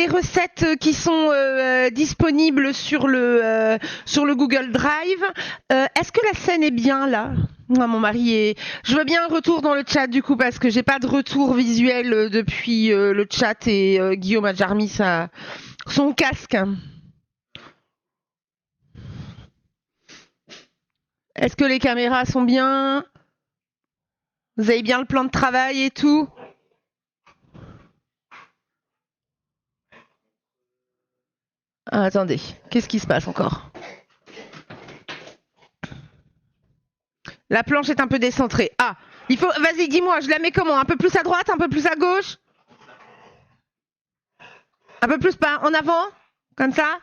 les recettes qui sont disponibles sur le Google Drive. Est-ce que la scène est bien là? Moi, mon mari est. Je veux bien un retour dans le chat du coup parce que j'ai pas de retour visuel depuis le chat et Guillaume a déjà remis son casque. Est-ce que les caméras sont bien? Vous avez bien le plan de travail et tout? Ah, attendez, qu'est-ce qui se passe encore? La planche est un peu décentrée. Ah, il faut. Vas-y, dis-moi, je la mets comment? Un peu plus à droite, un peu plus à gauche? Un peu plus pas en avant? Comme ça?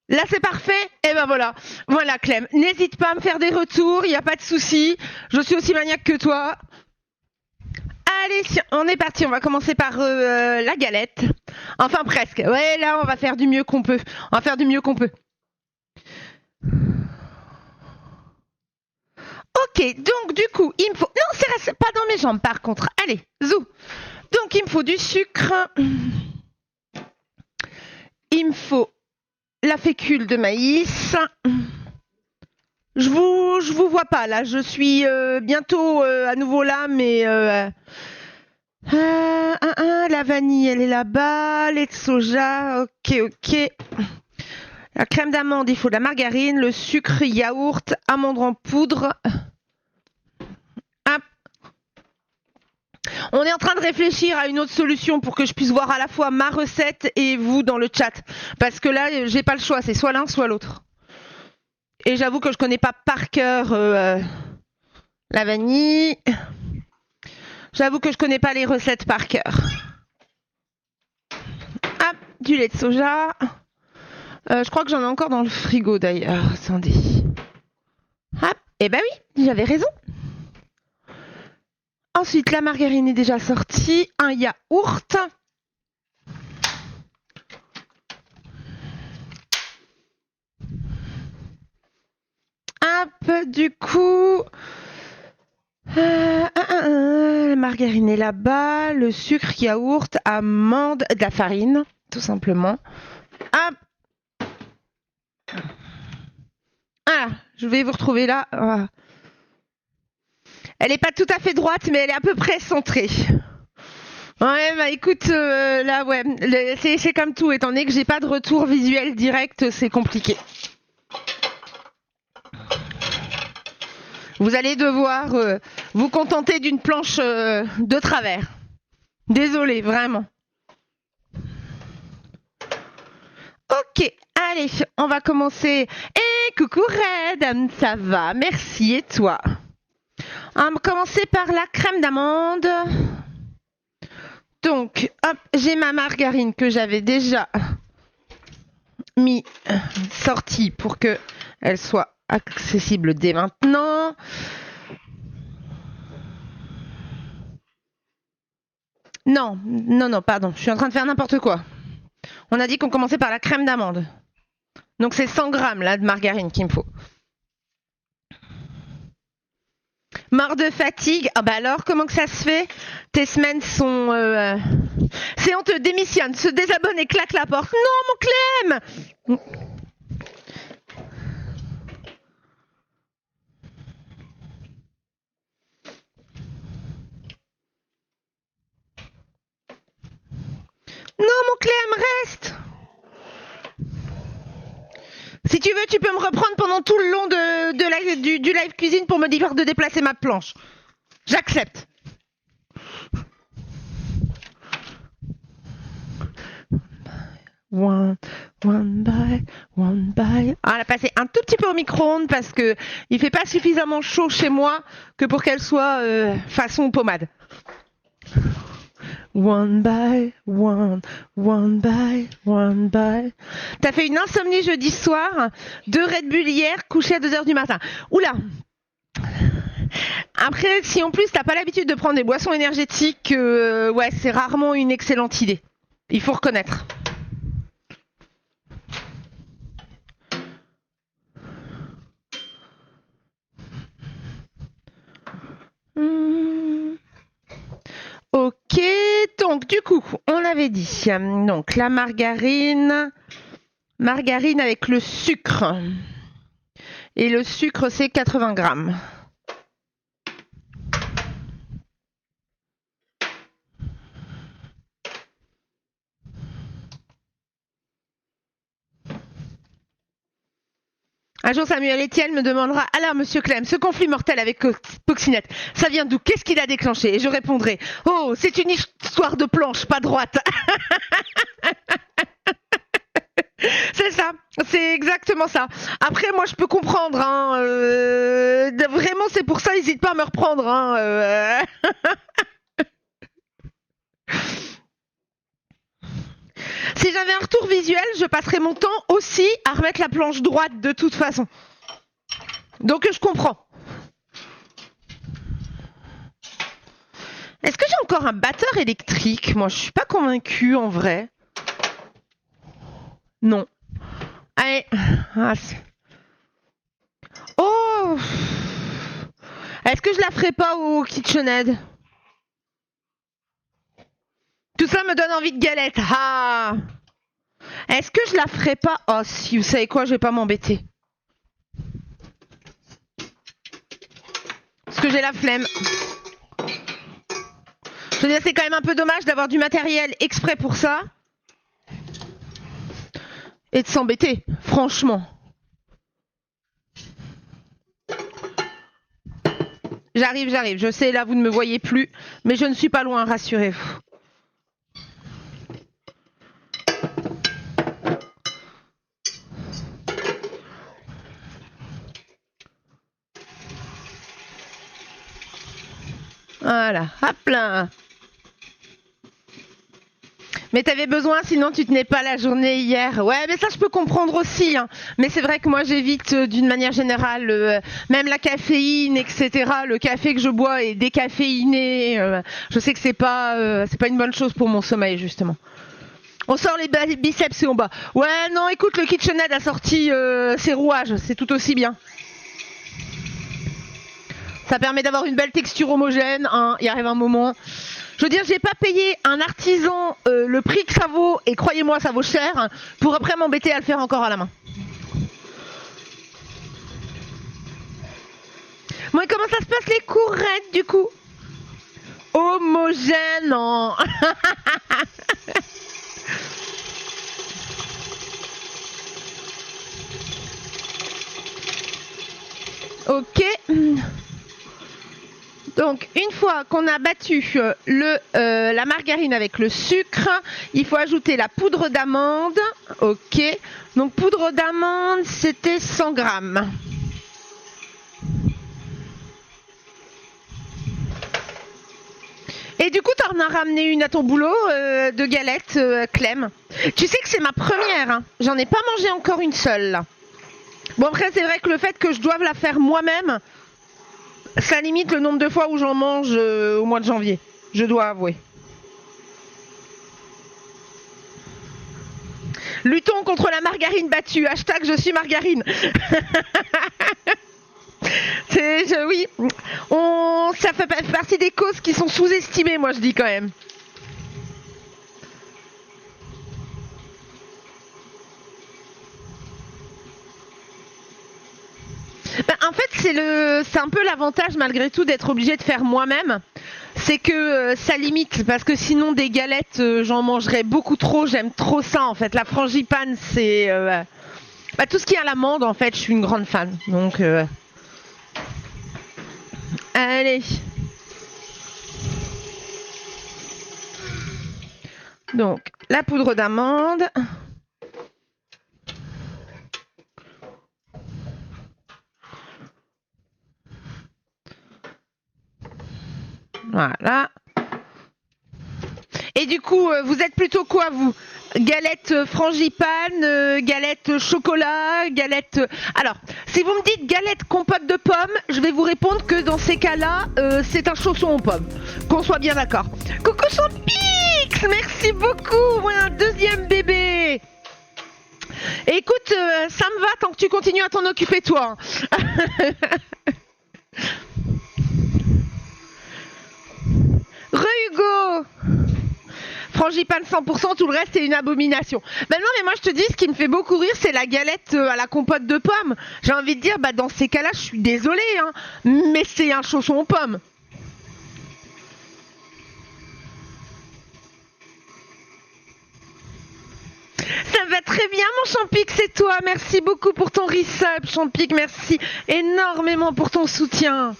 Là, c'est parfait? Et ben voilà. Voilà, Clem. N'hésite pas à me faire des retours, il n'y a pas de souci. Je suis aussi maniaque que toi. Allez, on est parti. On va commencer par la galette. Enfin, presque. Ouais, là, on va faire du mieux qu'on peut. On va faire du mieux qu'on peut. Ok, donc du coup, il me faut... Non, c'est pas dans mes jambes par contre. Allez, zou. Donc, il me faut du sucre. Il me faut la fécule de maïs. Je vous vois pas là. Je suis bientôt à nouveau là, mais... la vanille, elle est là-bas. Lait de soja, ok. La crème d'amande, il faut de la margarine, le sucre, yaourt, amande en poudre. Hop. On est en train de réfléchir à une autre solution pour que je puisse voir à la fois ma recette et vous dans le chat. Parce que là, j'ai pas le choix, c'est soit l'un, soit l'autre. Et j'avoue que je connais pas par cœur la vanille. J'avoue que je connais pas les recettes par cœur. Hop, du lait de soja. Je crois que j'en ai encore dans le frigo d'ailleurs. Attendez. Hop, eh ben oui, j'avais raison. Ensuite, la margarine est déjà sortie. Un yaourt. Hop, du coup... la margarine est là-bas. Le sucre, yaourt, amande, de la farine, tout simplement. Hop. Ah, je vais vous retrouver là. Ah. Elle n'est pas tout à fait droite, mais elle est à peu près centrée. Ouais, bah écoute, là, ouais, c'est comme tout. Étant donné que j'ai pas de retour visuel direct, c'est compliqué. Vous allez devoir vous contenter d'une planche de travers. Désolée, vraiment. Ok, allez, on va commencer. Coucou Red, ça va, merci, et toi? On va commencer par la crème d'amande. Donc, hop, j'ai ma margarine que j'avais déjà sortie pour que elle soit accessible dès maintenant. Non, pardon, je suis en train de faire n'importe quoi. On a dit qu'on commençait par la crème d'amande. Donc c'est 100 grammes là de margarine qu'il me faut. Mort de fatigue. Ah bah alors, comment que ça se fait? Tes semaines sont... C'est honteux, démissionne, se désabonne et claque la porte. Non, mon Clem! Non, mon Clem, reste! Si tu veux, tu peux me reprendre pendant tout le long du live cuisine pour me dire de déplacer ma planche. J'accepte. One by. Ah, elle a passé un tout petit peu au micro-ondes parce que il fait pas suffisamment chaud chez moi que pour qu'elle soit façon pommade. One by. T'as fait une insomnie jeudi soir, 2 Red Bull hier, couché à 2h du matin. Oula. Après, si en plus t'as pas l'habitude de prendre des boissons énergétiques, ouais, c'est rarement une excellente idée. Il faut reconnaître. Donc, du coup, on avait dit, donc la margarine avec le sucre. Et le sucre, c'est 80 grammes. Un jour, Samuel Etienne me demandera « Alors, monsieur Clem, ce conflit mortel avec Poxinette, ça vient d'où? Qu'est-ce qu'il a déclenché ?» Et je répondrai « Oh, c'est une histoire de planche, pas droite. » C'est ça, c'est exactement ça. Après, moi, je peux comprendre. Hein, vraiment, c'est pour ça, n'hésite pas à me reprendre. Hein, Si j'avais un retour visuel, je passerais mon temps aussi à remettre la planche droite de toute façon. Donc je comprends. Est-ce que j'ai encore un batteur électrique? Moi, je suis pas convaincue en vrai. Non. Allez. Oh! Est-ce que je la ferai pas au KitchenAid? Tout ça me donne envie de galette. Ah! Est-ce que je la ferai pas? Oh si, vous savez quoi, je vais pas m'embêter. Parce que j'ai la flemme. Je veux dire, c'est quand même un peu dommage d'avoir du matériel exprès pour ça. Et de s'embêter, franchement. J'arrive. Je sais, là, vous ne me voyez plus. Mais je ne suis pas loin, rassurez-vous. Voilà, hop là. Mais t'avais besoin, sinon tu tenais pas la journée hier. Ouais, mais ça je peux comprendre aussi. Hein. Mais c'est vrai que moi j'évite d'une manière générale, même la caféine, etc. Le café que je bois est décaféiné. Je sais que c'est pas une bonne chose pour mon sommeil justement. On sort les biceps et on bat. Ouais, non, écoute, le KitchenAid a sorti ses rouages, c'est tout aussi bien. Ça permet d'avoir une belle texture homogène. Hein. Il arrive un moment. Je veux dire, j'ai pas payé un artisan le prix que ça vaut, et croyez-moi, ça vaut cher, hein, pour après m'embêter à le faire encore à la main. Bon, et comment ça se passe les courgettes du coup? Homogène, non. Ok. Donc, une fois qu'on a battu la margarine avec le sucre, il faut ajouter la poudre d'amande. Ok. Donc, poudre d'amande, c'était 100 grammes. Et du coup, t'en as ramené une à ton boulot de galettes, Clem. Tu sais que c'est ma première. Hein. J'en ai pas mangé encore une seule. Là. Bon, après, c'est vrai que le fait que je doive la faire moi-même, ça limite le nombre de fois où j'en mange au mois de janvier. Je dois avouer. Luttons contre la margarine battue. Hashtag je suis margarine. Oui. Ça fait partie des causes qui sont sous-estimées, moi je dis quand même. En fait, c'est un peu l'avantage malgré tout d'être obligé de faire moi-même. C'est que ça limite, parce que sinon des galettes, j'en mangerais beaucoup trop. J'aime trop ça en fait. La frangipane, c'est tout ce qui est à l'amande en fait. Je suis une grande fan. Donc, allez. Donc, la poudre d'amande. Voilà. Et du coup, vous êtes plutôt quoi, vous? Galette frangipane, galette chocolat, galette... Alors, si vous me dites galette compote de pommes, je vais vous répondre que dans ces cas-là, c'est un chausson aux pommes. Qu'on soit bien d'accord. Coucou son pix! Merci beaucoup! Ouais, un deuxième bébé! Écoute, ça me va tant que tu continues à t'en occuper toi. Re-Hugo! Frangipane 100%, tout le reste c'est une abomination. Ben non, mais moi je te dis, ce qui me fait beaucoup rire, c'est la galette à la compote de pommes. J'ai envie de dire, bah dans ces cas-là, je suis désolée, hein, mais c'est un chausson aux pommes. Ça va très bien, mon Champic, c'est toi. Merci beaucoup pour ton resub, Champic. Merci énormément pour ton soutien.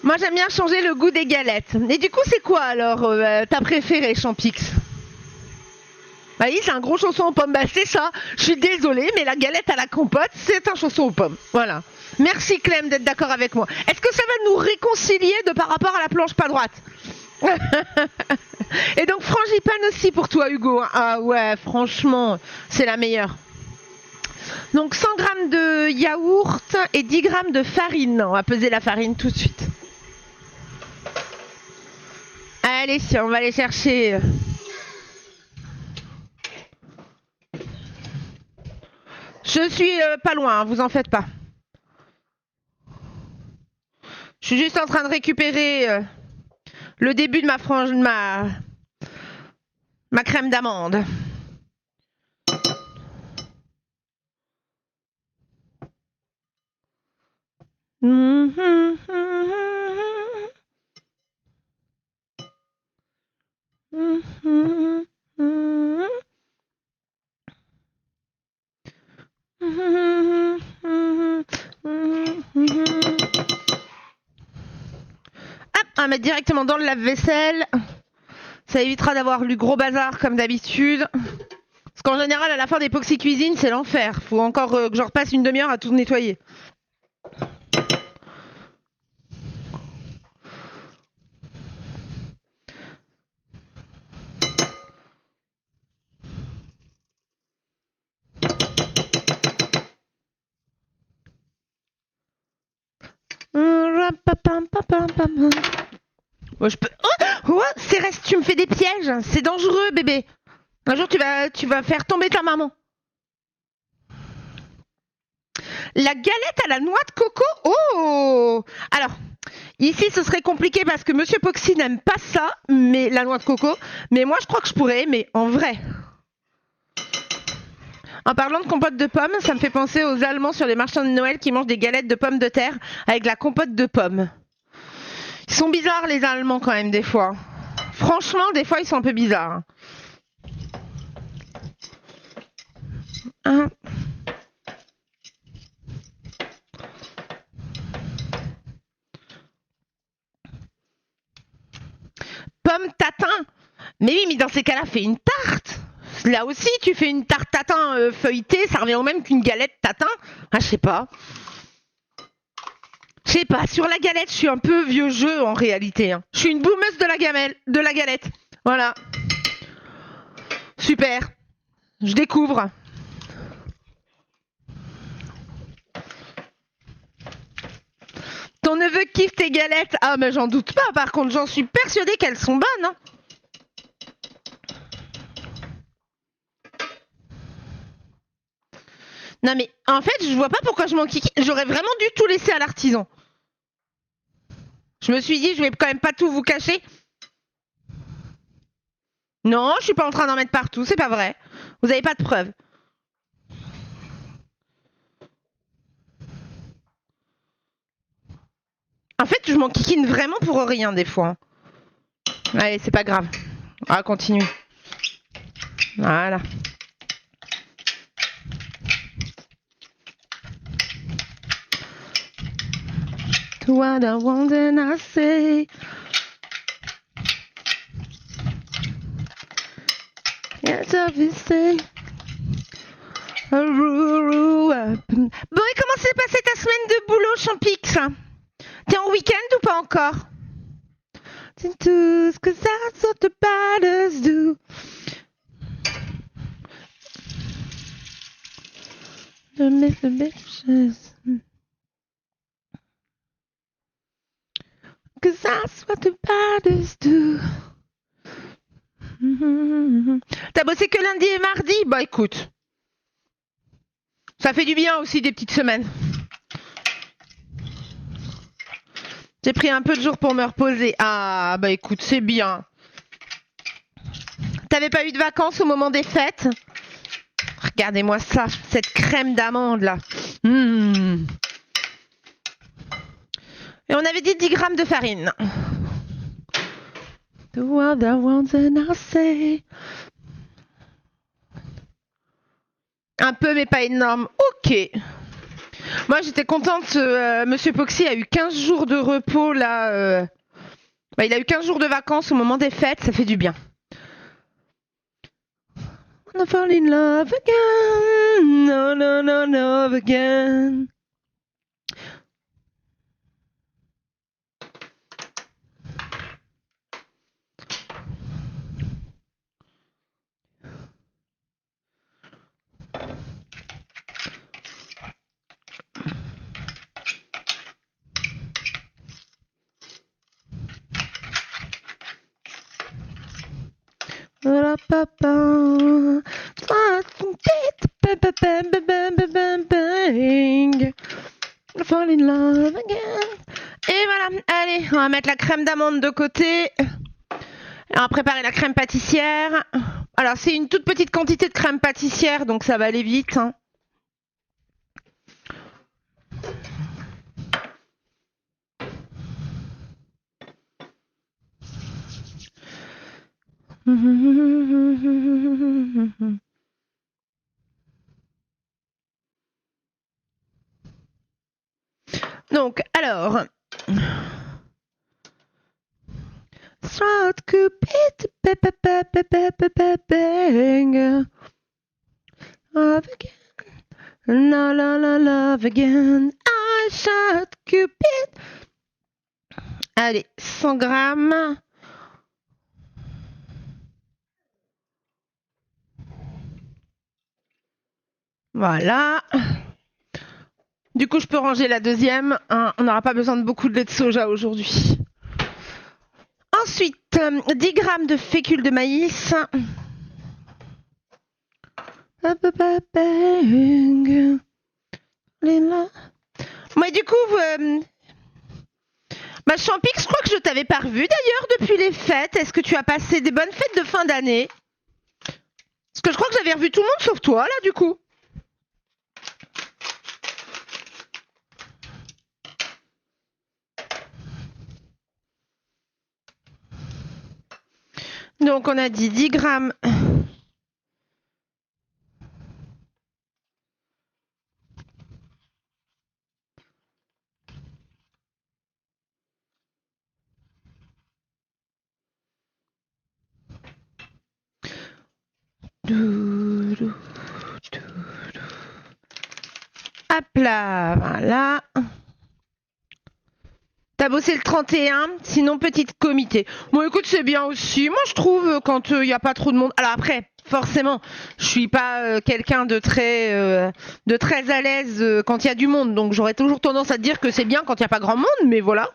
Moi, j'aime bien changer le goût des galettes. Et du coup, c'est quoi alors ta préférée, Champix? Bah oui, c'est un gros chausson aux pommes. Bah c'est ça. Je suis désolée, mais la galette à la compote, c'est un chausson aux pommes. Voilà. Merci Clem d'être d'accord avec moi. Est-ce que ça va nous réconcilier de par rapport à la planche pas droite? Et donc frangipane aussi pour toi, Hugo. Ah ouais, franchement, c'est la meilleure. Donc 100 grammes de yaourt et 10 grammes de farine. On va peser la farine tout de suite. Allez, si on va aller chercher. Je suis pas loin, hein, vous en faites pas. Je suis juste en train de récupérer le début de ma crème d'amande. Hop, on va mettre directement dans le lave-vaisselle. Ça évitera d'avoir lu gros bazar comme d'habitude. Parce qu'en général, à la fin d'Epoxy Cuisine, c'est l'enfer. Faut encore que je repasse une demi-heure à tout nettoyer. Bon, je peux... Oh, Céreste, tu me fais des pièges. C'est dangereux, bébé. Un jour, tu vas faire tomber ta maman. La galette à la noix de coco. Oh! Alors, ici, ce serait compliqué parce que Monsieur Poxy n'aime pas ça, mais la noix de coco. Mais moi, je crois que je pourrais, mais en vrai. En parlant de compote de pommes, ça me fait penser aux Allemands sur les marchands de Noël qui mangent des galettes de pommes de terre avec la compote de pommes. Ils sont bizarres, les Allemands, quand même, des fois. Franchement, des fois, ils sont un peu bizarres. Hein. Pomme tatin. Mais oui, mais dans ces cas-là, fais une tarte. Là aussi, tu fais une tarte tatin feuilletée, ça revient au même qu'une galette tatin. Ah, je sais pas. Je sais pas, sur la galette, je suis un peu vieux jeu en réalité. Hein. Je suis une boumeuse de la galette. Voilà. Super. Je découvre. Ton neveu kiffe tes galettes. Ah, mais j'en doute pas. Par contre, j'en suis persuadée qu'elles sont bonnes. Hein. Non, mais en fait, je vois pas pourquoi je m'en kiki. J'aurais vraiment dû tout laisser à l'artisan. Je me suis dit, je vais quand même pas tout vous cacher. Non, je suis pas en train d'en mettre partout, c'est pas vrai. Vous avez pas de preuves. En fait, je m'en kikine vraiment pour rien des fois. Allez, c'est pas grave. On va continuer. Voilà. What I want and I say. Yes, obviously. Bon, et comment s'est passée ta semaine de boulot, Champix? T'es en week-end ou pas encore? C'est tout ce que ça sort de batters do. The miss the bitches. Cause that's what the batters do. T'as bossé que lundi et mardi? Bah écoute. Ça fait du bien aussi des petites semaines. J'ai pris un peu de jours pour me reposer. Ah, bah écoute, c'est bien. T'avais pas eu de vacances au moment des fêtes? Regardez-moi ça, cette crème d'amande là. Mmh. Et on avait dit 10 grammes de farine. The world I want and I say. Un peu, mais pas énorme. Ok. Moi, j'étais contente. Monsieur Poxy a eu 15 jours de repos là. Il a eu 15 jours de vacances au moment des fêtes. Ça fait du bien. Wanna fall in love again. No, no, no, love again. Fall in love again. Et voilà, allez, on va mettre la crème d'amande de côté. On va préparer la crème pâtissière. Alors, c'est une toute petite quantité de crème pâtissière, donc ça va aller vite. Hein. Donc, alors. Throat cupid, bang. Love again. La la la love again. I shot Cupid. Allez, 100 grammes. Voilà. Du coup, je peux ranger la deuxième. Hein, on n'aura pas besoin de beaucoup de lait de soja aujourd'hui. Ensuite, 10 grammes de fécule de maïs. Moi, du coup, Champix, je crois que je t'avais pas revu d'ailleurs depuis les fêtes. Est-ce que tu as passé des bonnes fêtes de fin d'année? Parce que je crois que j'avais revu tout le monde sauf toi, là, du coup. Donc, on a dit 10 grammes. Hop là, voilà. T'as bossé le 31, sinon petite comité. Bon, écoute, c'est bien aussi. Moi, je trouve quand il n'y a pas trop de monde. Alors après, forcément, je suis pas quelqu'un de très à l'aise quand il y a du monde. Donc, j'aurais toujours tendance à te dire que c'est bien quand il n'y a pas grand monde, mais voilà.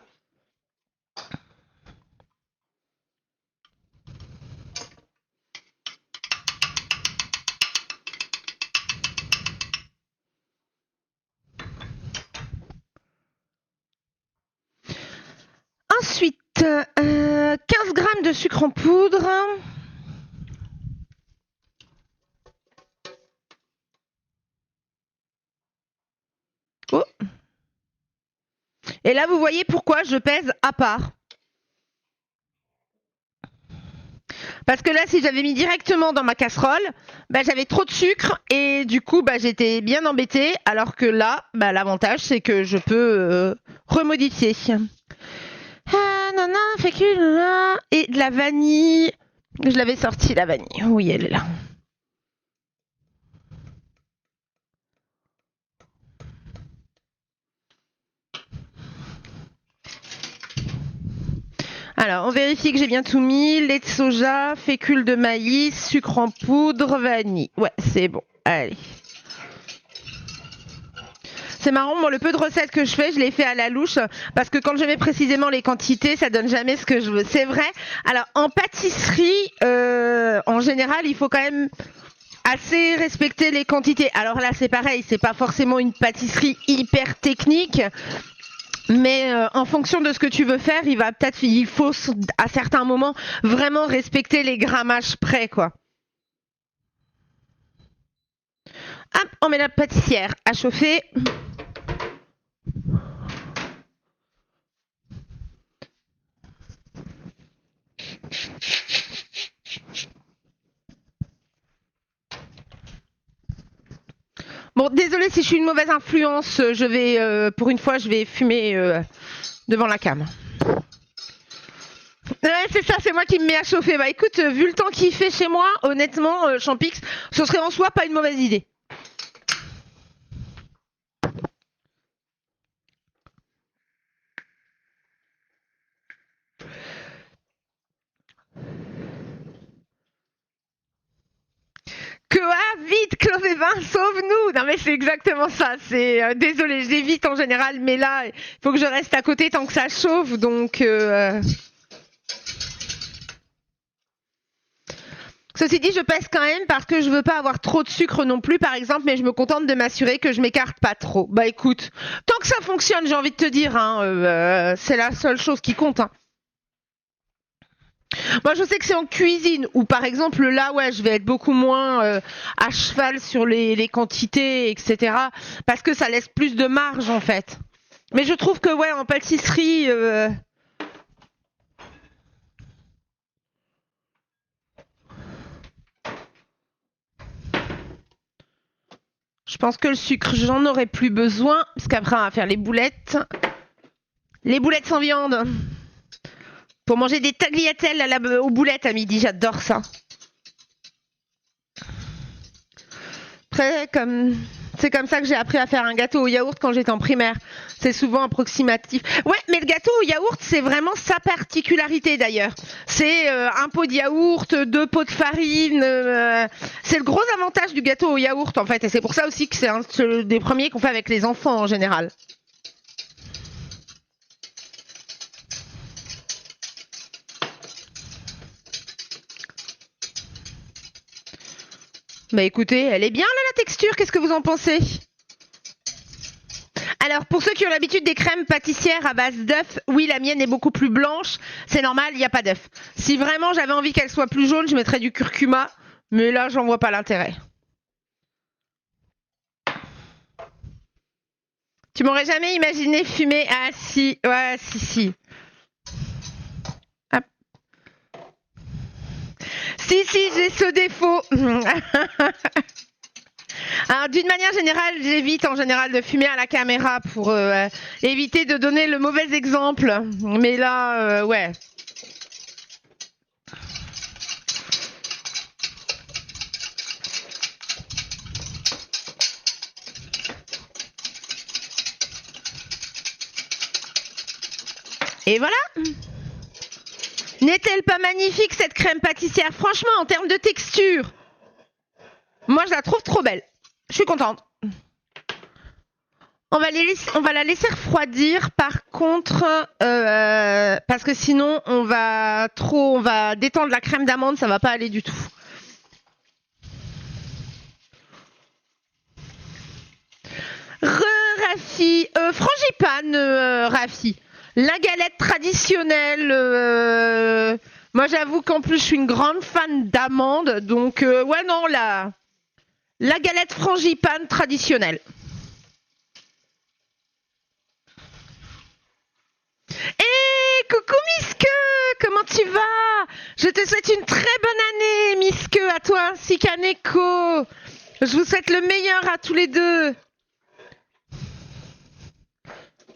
Ensuite, 15 grammes de sucre en poudre. Oh. Et là, vous voyez pourquoi je pèse à part. Parce que là, si j'avais mis directement dans ma casserole, j'avais trop de sucre et du coup, j'étais bien embêtée. Alors que là, l'avantage, c'est que je peux remodifier. Fécule, et de la vanille. Je l'avais sortie, la vanille. Oui, elle est là. Alors, on vérifie que j'ai bien tout mis. Lait de soja, fécule de maïs, sucre en poudre, vanille. Ouais, c'est bon. Allez. C'est marrant, moi, le peu de recettes que je fais, je les fais à la louche. Parce que quand je mets précisément les quantités, ça donne jamais ce que je veux. C'est vrai. Alors, en pâtisserie, en général, il faut quand même assez respecter les quantités. Alors là, c'est pareil, c'est pas forcément une pâtisserie hyper technique, mais en fonction de ce que tu veux faire, il faut à certains moments vraiment respecter les grammages près, quoi. Hop, on met la pâtissière à chauffer. Bon, désolée si je suis une mauvaise influence, pour une fois, je vais fumer devant la cam. Ouais, c'est ça, c'est moi qui me mets à chauffer. Bah écoute, vu le temps qu'il fait chez moi, honnêtement, Champix, ce serait en soi pas une mauvaise idée. Vite, Clove et Vin, sauve-nous. Non mais c'est exactement ça. C'est désolé, j'évite en général, mais là, il faut que je reste à côté tant que ça chauffe, donc. Ceci dit, je pèse quand même parce que je veux pas avoir trop de sucre non plus, par exemple, mais je me contente de m'assurer que je m'écarte pas trop. Bah écoute, tant que ça fonctionne, j'ai envie de te dire, hein, c'est la seule chose qui compte. Hein. Moi, je sais que c'est en cuisine où, par exemple, là, ouais, je vais être beaucoup moins à cheval sur les quantités, etc. Parce que ça laisse plus de marge, en fait. Mais je trouve que, ouais, en pâtisserie... Je pense que le sucre, j'en aurais plus besoin. Parce qu'après, on va faire les boulettes. Les boulettes sans viande. Pour manger des tagliatelles aux boulettes à midi, j'adore ça. Après, c'est comme ça que j'ai appris à faire un gâteau au yaourt quand j'étais en primaire. C'est souvent approximatif. Ouais, mais le gâteau au yaourt, c'est vraiment sa particularité d'ailleurs. C'est un pot de yaourt, 2 pots de farine. C'est le gros avantage du gâteau au yaourt en fait. Et c'est pour ça aussi que c'est un des premiers qu'on fait avec les enfants en général. Bah écoutez, elle est bien là la texture, qu'est-ce que vous en pensez? Alors pour ceux qui ont l'habitude des crèmes pâtissières à base d'œufs, oui la mienne est beaucoup plus blanche, c'est normal, il n'y a pas d'œufs. Si vraiment j'avais envie qu'elle soit plus jaune, je mettrais du curcuma, mais là j'en vois pas l'intérêt. Tu m'aurais jamais imaginé fumer? Ah si, ouais si. Hop. Si, j'ai ce défaut. Alors, d'une manière générale, j'évite en général de fumer à la caméra pour éviter de donner le mauvais exemple. Mais là, ouais. Et voilà. N'est-elle pas magnifique cette crème pâtissière? Franchement, en termes de texture, moi je la trouve trop belle. Je suis contente. On va la laisser refroidir par contre, parce que sinon on va détendre la crème d'amande, ça va pas aller du tout. Rafi, frangipane, Rafi. La galette traditionnelle. Moi, j'avoue qu'en plus, je suis une grande fan d'amandes. Donc, ouais, non, la galette frangipane traditionnelle. Hé, coucou Miske, comment tu vas? Je te souhaite une très bonne année, Miske, à toi ainsi qu'à Neko. Je vous souhaite le meilleur à tous les deux.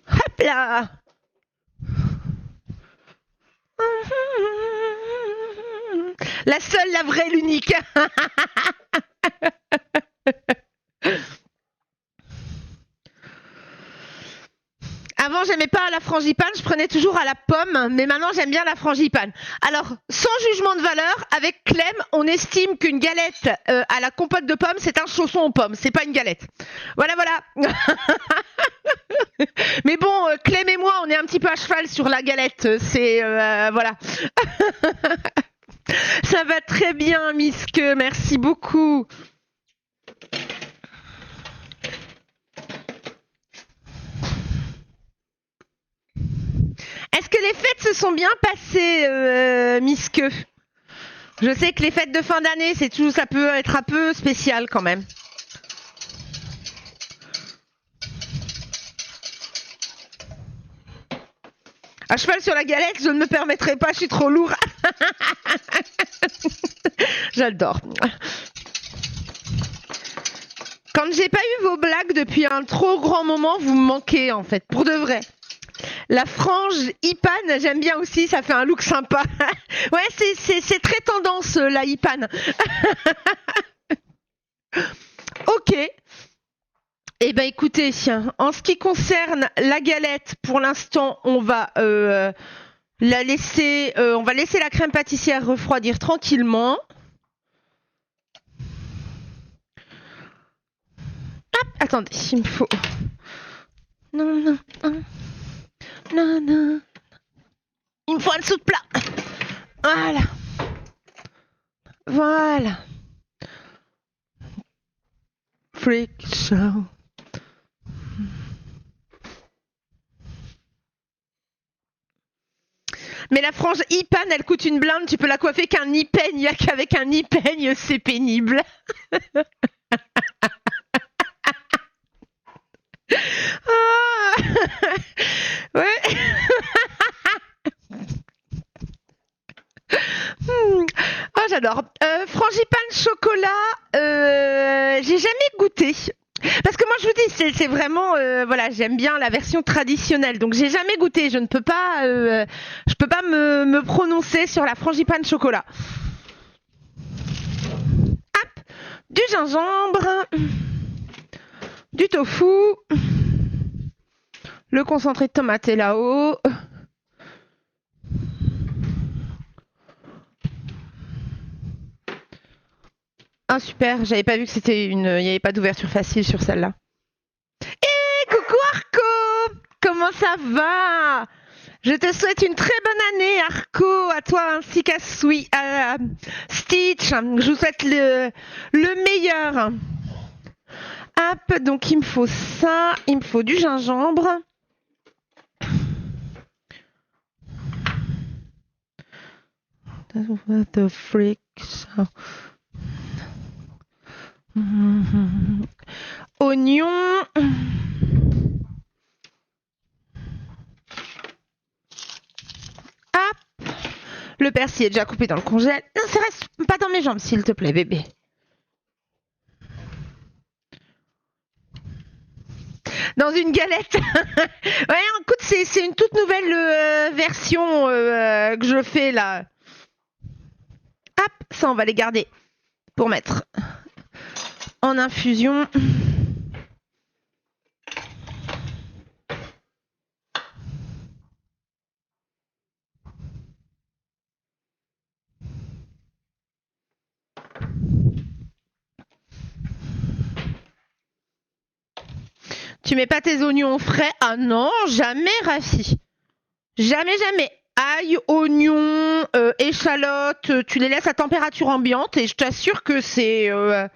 Hop là. La seule, la vraie, l'unique. Avant, j'aimais pas la frangipane, je prenais toujours à la pomme, mais maintenant j'aime bien la frangipane. Alors, sans jugement de valeur, avec Clem, on estime qu'une galette à la compote de pommes, c'est un chausson aux pommes, c'est pas une galette. Voilà. Mais bon, Clem et moi, on est un petit peu à cheval sur la galette, c'est voilà. Ça va très bien, Miske, merci beaucoup. se sont bien passées, Miss Que. Je sais que les fêtes de fin d'année, ça peut être un peu spécial quand même. À cheval sur la galette, je ne me permettrai pas, je suis trop lourd. J'adore. Quand j'ai pas eu vos blagues depuis un trop grand moment, vous me manquez en fait, pour de vrai. La frange Ipan, j'aime bien aussi, ça fait un look sympa. Ouais, c'est très tendance la Ipan. Ok. Eh ben écoutez, en ce qui concerne la galette, pour l'instant, on va laisser la crème pâtissière refroidir tranquillement. Hop, attendez, il me faut. Non. Il me faut un dessous de plat. Voilà. Freak show. Mais la frange Ipan, elle coûte une blinde, tu peux la coiffer qu'un e-peigne, il n'y a qu'avec un e-peigne, c'est pénible. Ouais. Oh, j'adore. Frangipane chocolat, j'ai jamais goûté. Parce que moi je vous dis, c'est vraiment, voilà, j'aime bien la version traditionnelle. Donc j'ai jamais goûté. Je peux pas me prononcer sur la frangipane chocolat. Hop, du gingembre, du tofu, le concentré de tomate est là-haut. Ah super, j'avais pas vu que il n'y avait pas d'ouverture facile sur celle-là. Coucou Arco, comment ça va? Je te souhaite une très bonne année Arco, à toi ainsi qu'à Stitch. Je vous souhaite le meilleur. Hop, donc il me faut ça, il me faut du gingembre. What the freak? Oignon. Hop. Le persil est déjà coupé dans le congèle. Non, ça reste pas dans mes jambes, s'il te plaît, bébé. Dans une galette. Ouais, écoute, c'est une toute nouvelle version que je fais là. Hop, ça on va les garder pour mettre en infusion. Tu mets pas tes oignons frais? Ah non, jamais Rafi. Jamais. Ail, oignons, échalotes, tu les laisses à température ambiante et je t'assure que ça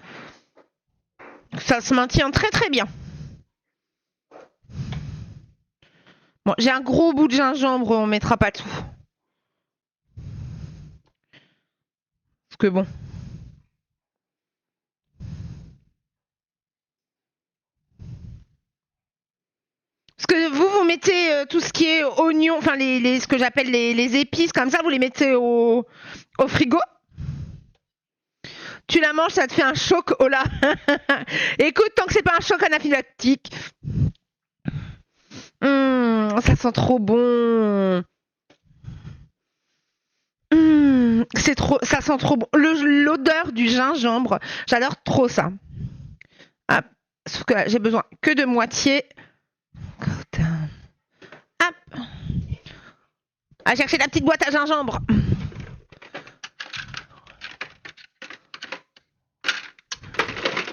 se maintient très très bien. Bon, j'ai un gros bout de gingembre, on mettra pas tout. Parce que bon. Parce que vous mettez tout ce qui est oignon, enfin ce que j'appelle les épices comme ça, vous les mettez au frigo. Tu la manges, ça te fait un choc, oh là. Écoute, tant que c'est pas un choc anaphylactique. Ça sent trop bon. Ça sent trop bon. L'odeur du gingembre, j'adore trop ça. Hop. Sauf que là, j'ai besoin que de moitié. Hop. À chercher la petite boîte à gingembre.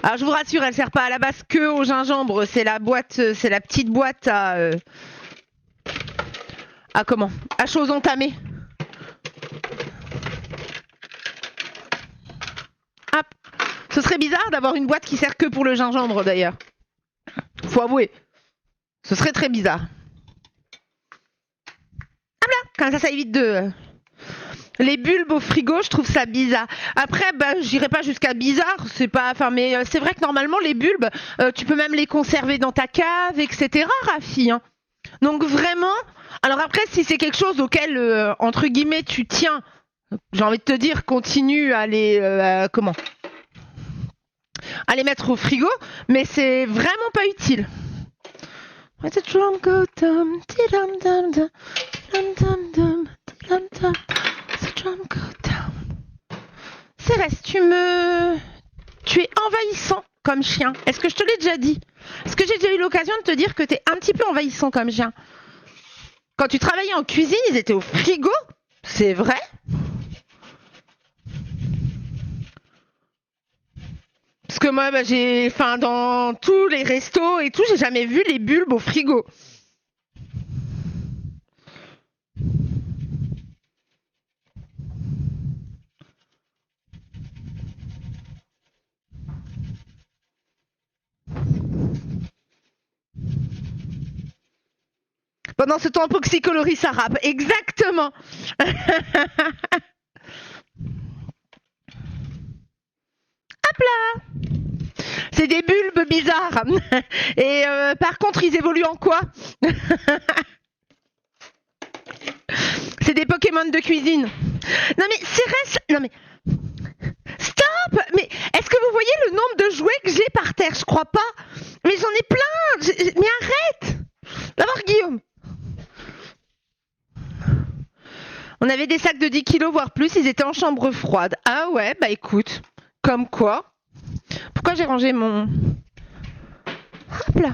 Alors je vous rassure, elle sert pas à la base que au gingembre. C'est la petite boîte à choses entamées. Hop. Ce serait bizarre d'avoir une boîte qui sert que pour le gingembre d'ailleurs. Faut avouer. Ce serait très bizarre. Hop là. Comme ça évite de... Les bulbes au frigo, je trouve ça bizarre. Après, j'irai pas jusqu'à bizarre, c'est pas... Enfin, mais c'est vrai que normalement, les bulbes, tu peux même les conserver dans ta cave, etc., Rafi, hein. Donc vraiment... Alors après, si c'est quelque chose auquel, entre guillemets, tu tiens, j'ai envie de te dire, continue à les... à les mettre au frigo, mais c'est vraiment pas utile. Let the drum go dum, dum dum dum, dum dum dum, dum dum. The drum go down. Cérès, tu es envahissant comme chien. Est-ce que je te l'ai déjà dit? Est-ce que j'ai déjà eu l'occasion de te dire que t'es un petit peu envahissant comme chien? Quand tu travaillais en cuisine, ils étaient au frigo? C'est vrai? Parce que moi, dans tous les restos et tout, j'ai jamais vu les bulbes au frigo. Pendant ce temps, Poxycoloris arabe. Exactement. Hop là. C'est des bulbes bizarres. Et par contre, ils évoluent en quoi? C'est des Pokémon de cuisine. Non mais, Cérès, non mais... Stop! Mais est-ce que vous voyez le nombre de jouets que j'ai par terre? Je crois pas. Mais j'en ai plein. Mais arrête! D'abord, Guillaume. On avait des sacs de 10 kilos, voire plus. Ils étaient en chambre froide. Ah ouais, bah écoute. Comme quoi? Pourquoi j'ai rangé mon... Hop là.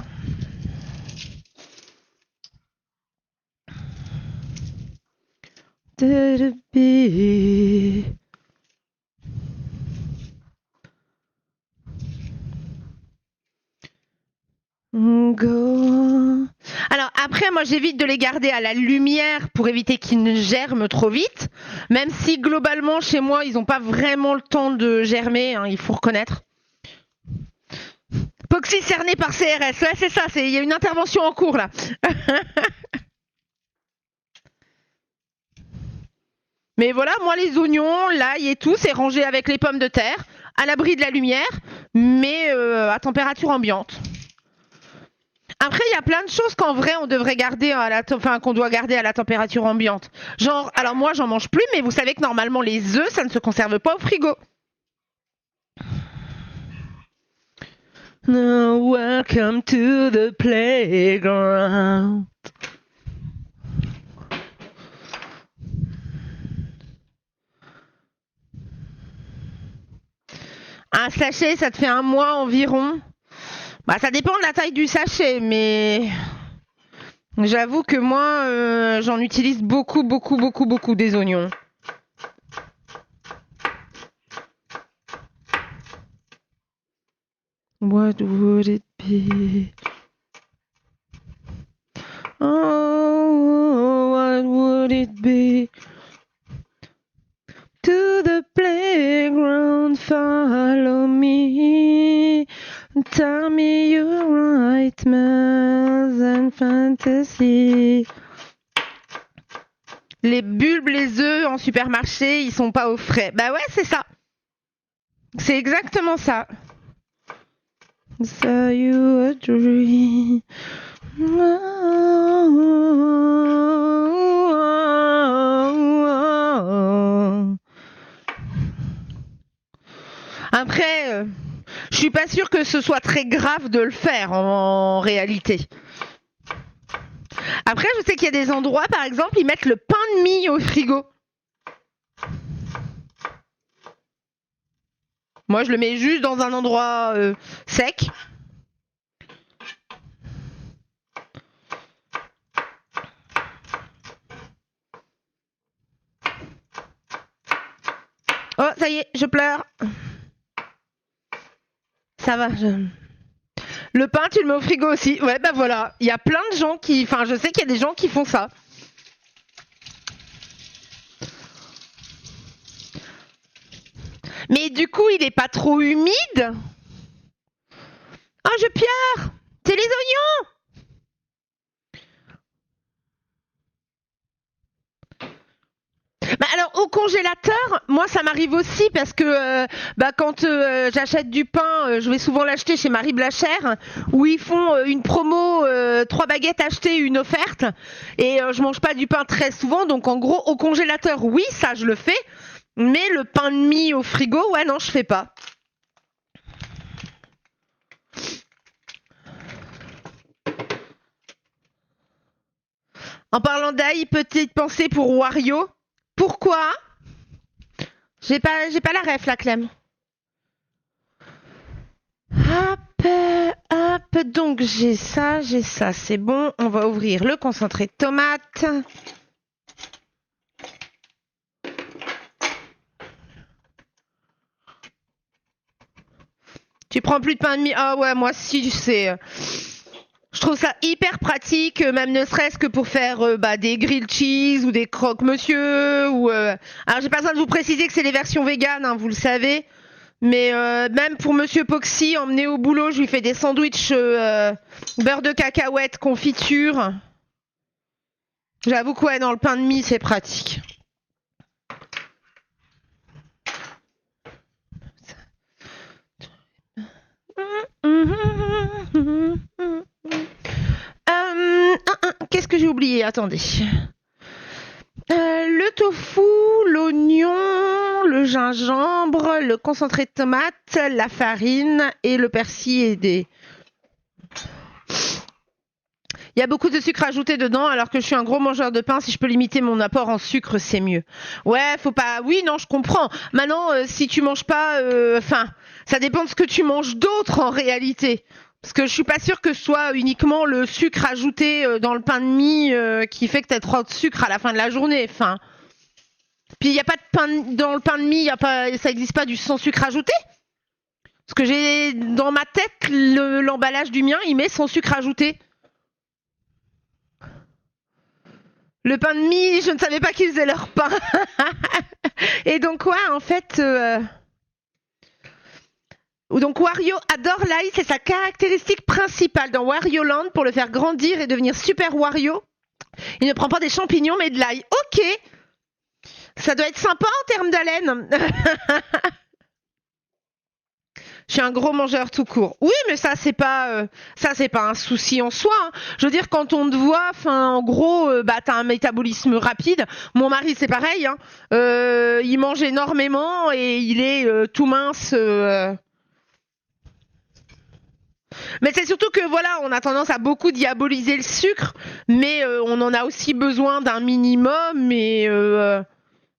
Go. Alors après, moi j'évite de les garder à la lumière pour éviter qu'ils ne germent trop vite. Même si globalement chez moi ils n'ont pas vraiment le temps de germer, hein, il faut reconnaître. Poxy cerné par CRS, ouais c'est ça, il y a une intervention en cours là. Mais voilà, moi les oignons, l'ail et tout, c'est rangé avec les pommes de terre, à l'abri de la lumière, mais à température ambiante. Après, il y a plein de choses qu'en vrai on devrait garder qu'on doit garder à la température ambiante. Genre, alors moi j'en mange plus, mais vous savez que normalement les œufs, ça ne se conserve pas au frigo. No, welcome to the playground. Un sachet, ça te fait un mois environ. Bah, ça dépend de la taille du sachet, mais j'avoue que moi, j'en utilise beaucoup des oignons. What would it be? Oh, what would it be? To the playground, follow me. Tell me your nightmares and fantasy. Les bulbes, les œufs en supermarché, ils sont pas au frais. Bah ouais, c'est ça. C'est exactement ça. So you a dream. Après, je suis pas sûre que ce soit très grave de le faire en réalité. Après, je sais qu'il y a des endroits, par exemple, ils mettent le pain de mie au frigo. Moi, je le mets juste dans un endroit sec. Oh, ça y est, je pleure. Ça va, Le pain, tu le mets au frigo aussi. Ouais, bah voilà. Il y a plein de gens qui... Enfin, je sais qu'il y a des gens qui font ça. Mais du coup, il est pas trop humide? Oh, je pleure! C'est les oignons! congélateur, moi ça m'arrive aussi parce que quand j'achète du pain, je vais souvent l'acheter chez Marie Blachère où ils font une promo 3 baguettes achetées, une offerte et je mange pas du pain très souvent donc en gros au congélateur oui ça je le fais mais le pain de mie au frigo ouais non je fais pas. En parlant d'ail, petite pensée pour Wario. Pourquoi? J'ai pas la ref, la Clem. Hop, donc j'ai ça, c'est bon. On va ouvrir le concentré de tomate. Tu prends plus de pain de mie? Ah ouais, moi si, c'est... Je trouve ça hyper pratique, même ne serait-ce que pour faire des grilled cheese ou des croque-monsieur. Alors j'ai pas besoin de vous préciser que c'est les versions véganes, hein, vous le savez. Mais même pour Monsieur Poxy, emmener au boulot, je lui fais des sandwichs beurre de cacahuète, confiture. J'avoue que ouais, dans le pain de mie, c'est pratique. Qu'est-ce que j'ai oublié? Attendez. Le tofu, l'oignon, le gingembre, le concentré de tomate, la farine et le persil et des... Il y a beaucoup de sucre ajouté dedans alors que je suis un gros mangeur de pain. Si je peux limiter mon apport en sucre, c'est mieux. Ouais, faut pas... Oui, non, je comprends. Maintenant, si tu manges pas... ça dépend de ce que tu manges d'autre en réalité. Parce que je suis pas sûre que ce soit uniquement le sucre ajouté dans le pain de mie qui fait que tu as trop de sucre à la fin de la journée. Enfin... Puis il n'y a pas de pain dans le pain de mie, ça n'existe pas du sans sucre ajouté. Parce que j'ai dans ma tête l'emballage du mien, il met sans sucre ajouté. Le pain de mie, je ne savais pas qu'ils faisaient leur pain. Et donc ouais, en fait, donc Wario adore l'ail, c'est sa caractéristique principale dans Wario Land pour le faire grandir et devenir Super Wario. Il ne prend pas des champignons mais de l'ail. Ok. Ça doit être sympa en termes d'haleine. Je suis un gros mangeur tout court. Oui, mais ça c'est pas un souci en soi. Hein. Je veux dire quand on te voit, en gros, t'as un métabolisme rapide. Mon mari c'est pareil. Hein. Il mange énormément et il est tout mince. Mais c'est surtout que voilà, on a tendance à beaucoup diaboliser le sucre, mais on en a aussi besoin d'un minimum. Et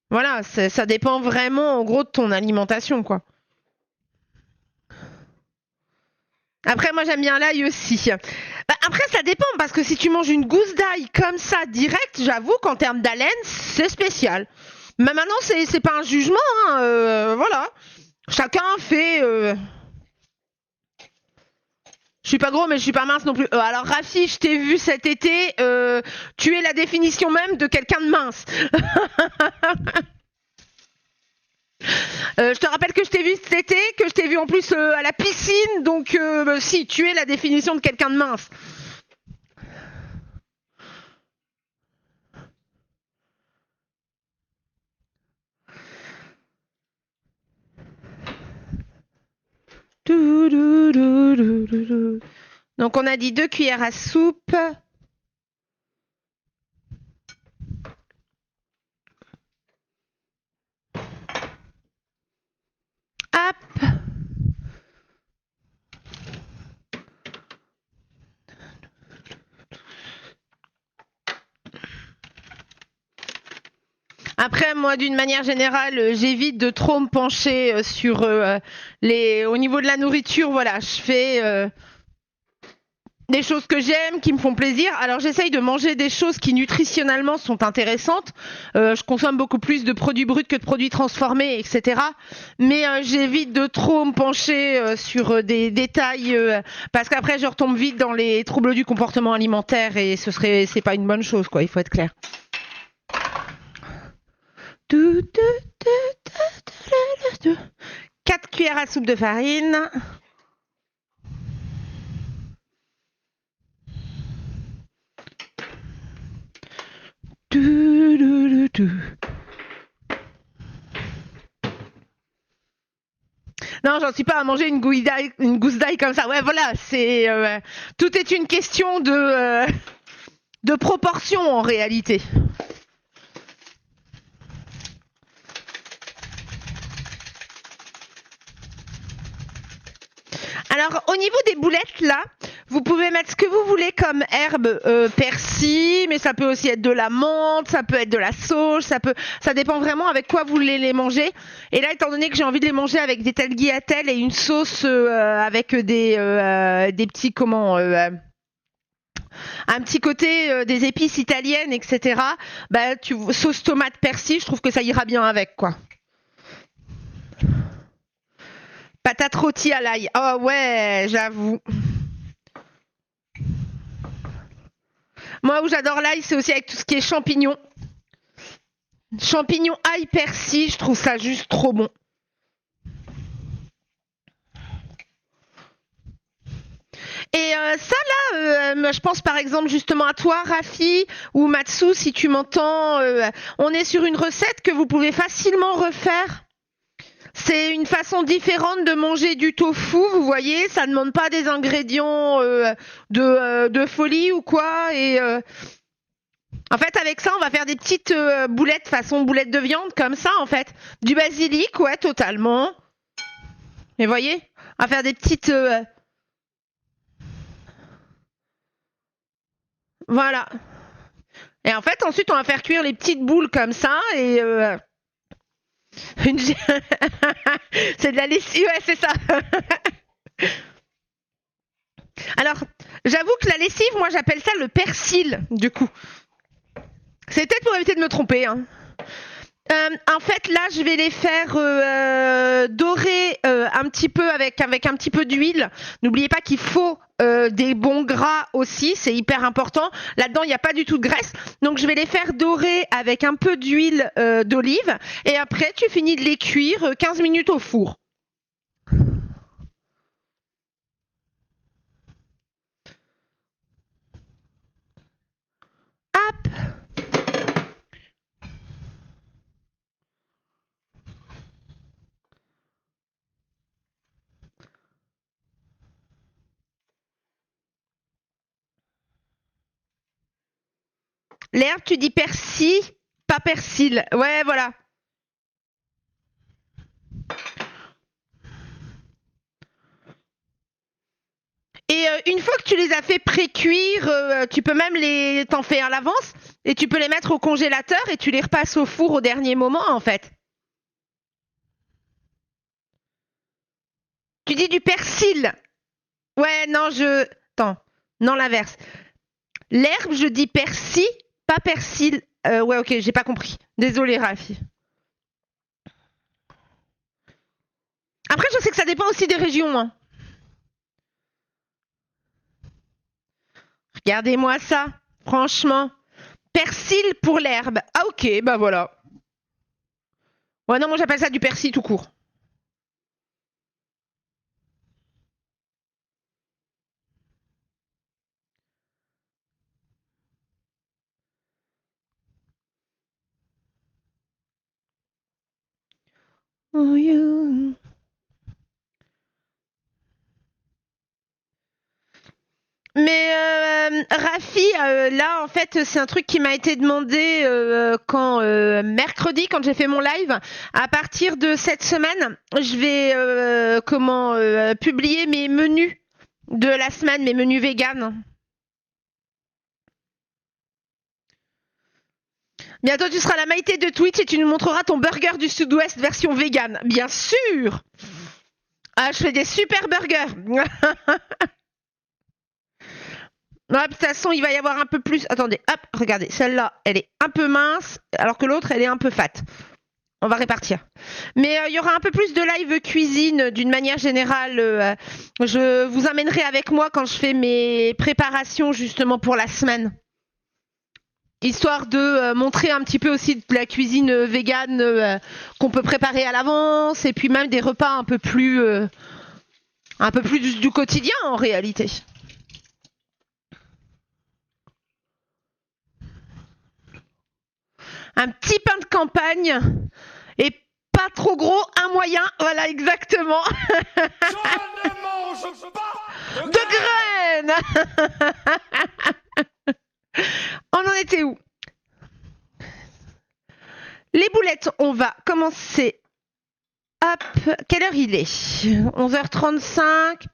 voilà, ça dépend vraiment en gros de ton alimentation, quoi. Après, moi, j'aime bien l'ail aussi. Après, ça dépend, parce que si tu manges une gousse d'ail comme ça, direct, j'avoue qu'en termes d'haleine, c'est spécial. Mais maintenant, c'est pas un jugement, hein, voilà. Chacun fait... Je suis pas gros, mais je suis pas mince non plus. Alors, Rafi, je t'ai vu cet été, tu es la définition même de quelqu'un de mince. Je te rappelle que je t'ai vu cet été, que je t'ai vu en plus à la piscine, donc si, tu es la définition de quelqu'un de mince. Donc on a dit 2 cuillères à soupe. Hop. Après, moi, d'une manière générale, j'évite de trop me pencher sur au niveau de la nourriture. Voilà, je fais des choses que j'aime, qui me font plaisir. Alors, j'essaye de manger des choses qui nutritionnellement sont intéressantes. Je consomme beaucoup plus de produits bruts que de produits transformés, etc. Mais j'évite de trop me pencher sur des détails parce qu'après, je retombe vite dans les troubles du comportement alimentaire et c'est pas une bonne chose, quoi. Il faut être clair. 4 cuillères à soupe de farine. Non, j'en suis pas à manger une gousse d'ail comme ça. Ouais, voilà, c'est tout est une question de proportion en réalité. Alors, au niveau des boulettes, là, vous pouvez mettre ce que vous voulez comme herbe, persil, mais ça peut aussi être de la menthe, ça peut être de la sauge, ça dépend vraiment avec quoi vous voulez les manger. Et là, étant donné que j'ai envie de les manger avec des tagliatelles et une sauce avec des petits un petit côté des épices italiennes, etc. Bah, sauce tomate persil, je trouve que ça ira bien avec, quoi. Patate rôtie à l'ail. Oh ouais, j'avoue. Moi, où j'adore l'ail, c'est aussi avec tout ce qui est champignons. Champignons, ail, persil, je trouve ça juste trop bon. Et ça là, je pense par exemple justement à toi, Rafi, ou Matsu, si tu m'entends. On est sur une recette que vous pouvez facilement refaire. C'est une façon différente de manger du tofu, vous voyez, ça ne demande pas des ingrédients de folie ou quoi. Et en fait, avec ça, on va faire des petites boulettes, façon boulettes de viande, comme ça, en fait. Du basilic, ouais, totalement. Et voyez, on va faire des petites... voilà. Et en fait, ensuite, on va faire cuire les petites boules comme ça. Et une... c'est de la lessive, ouais, c'est ça. Alors, j'avoue que la lessive, moi, j'appelle ça le persil, du coup. C'est peut-être pour éviter de me tromper, hein. En fait, là, je vais les faire dorer un petit peu avec un petit peu d'huile. N'oubliez pas qu'il faut des bons gras aussi, c'est hyper important. Là-dedans, il n'y a pas du tout de graisse. Donc, je vais les faire dorer avec un peu d'huile d'olive. Et après, tu finis de les cuire 15 minutes au four. Hop! L'herbe, tu dis persil, pas persil. Ouais, voilà. Et une fois que tu les as fait pré-cuire, tu peux même t'en faire à l'avance et tu peux les mettre au congélateur et tu les repasses au four au dernier moment en fait. Tu dis du persil. Ouais, non, Attends, non l'inverse. L'herbe, je dis persil, pas persil. Ouais, ok, j'ai pas compris. Désolé, Rafi. Après, je sais que ça dépend aussi des régions, hein. Regardez-moi ça, franchement. Persil pour l'herbe. Ah ok, bah voilà. Ouais, non, moi j'appelle ça du persil tout court. Oh, you. Mais Rafi, là en fait c'est un truc qui m'a été demandé quand mercredi quand j'ai fait mon live. À partir de cette semaine, je vais publier mes menus de la semaine, mes menus véganes. Bientôt tu seras la Maïté de Twitch et tu nous montreras ton burger du Sud-Ouest version végane. Bien sûr. Ah, je fais des super burgers. De toute façon, il va y avoir un peu plus. Attendez, hop, regardez, celle-là, elle est un peu mince, alors que l'autre, elle est un peu fat. On va répartir. Mais il y aura un peu plus de live cuisine d'une manière générale. Je vous amènerai avec moi quand je fais mes préparations justement pour la semaine. Histoire de montrer un petit peu aussi de la cuisine végane qu'on peut préparer à l'avance et puis même des repas un peu plus du quotidien en réalité. Un petit pain de campagne et Pas trop gros, un moyen, voilà exactement. Je ne mange pas De graines. On en était où? Les boulettes, on va commencer. Hop, quelle heure il est? 11h35.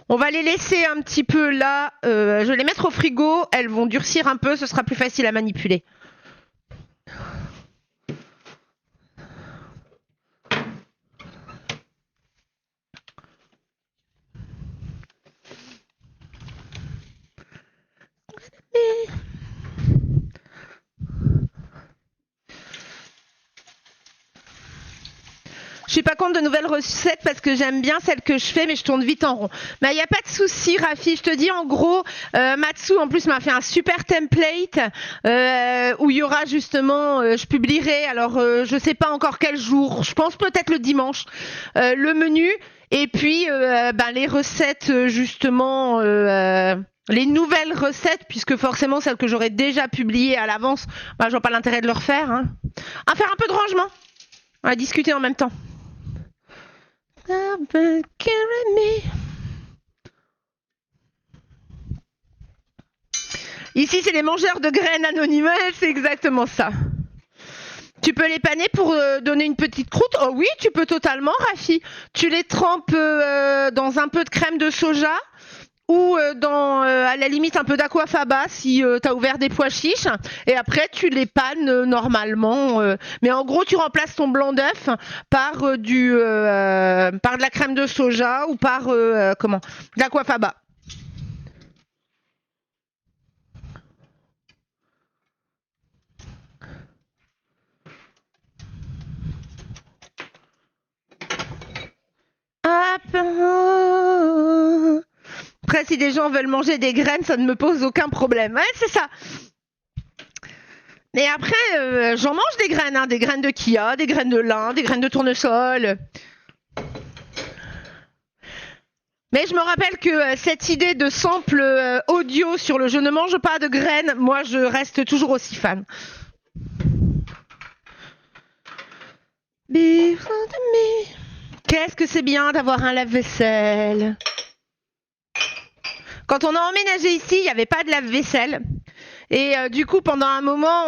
On va les laisser un petit peu là. Je vais les mettre au frigo. Elles vont durcir un peu, ce sera plus facile à manipuler. Je suis pas contre de nouvelles recettes parce que j'aime bien celles que je fais, mais je tourne vite en rond. Mais il n'y a pas de souci, Rafi. Je te dis en gros, Matsu en plus m'a fait un super template où il y aura justement, je publierai. Alors je sais pas encore quel jour. Je pense peut-être le dimanche. Le menu et puis les recettes justement. Les nouvelles recettes, puisque forcément celles que j'aurais déjà publiées à l'avance, je vois pas l'intérêt de le refaire. Hein. À faire un peu de rangement. On va discuter en même temps. Ici, c'est les mangeurs de graines anonymes, c'est exactement ça. Tu peux les paner pour donner une petite croûte? Oh oui, tu peux totalement, Rafi. Tu les trempes dans un peu de crème de soja ou dans à la limite un peu d'aquafaba si tu as ouvert des pois chiches et après tu les pannes normalement mais en gros tu remplaces ton blanc d'œuf par par de la crème de soja ou par de l'aquafaba. Après, si des gens veulent manger des graines, ça ne me pose aucun problème. Ouais, c'est ça. Mais après, j'en mange des graines, hein, des graines de chia, des graines de lin, des graines de tournesol. Mais je me rappelle que cette idée de sample audio sur le je ne mange pas de graines, moi je reste toujours aussi fan. Qu'est-ce que c'est bien d'avoir un lave-vaisselle. Quand on a emménagé ici, il n'y avait pas de lave-vaisselle. Et du coup, pendant un moment,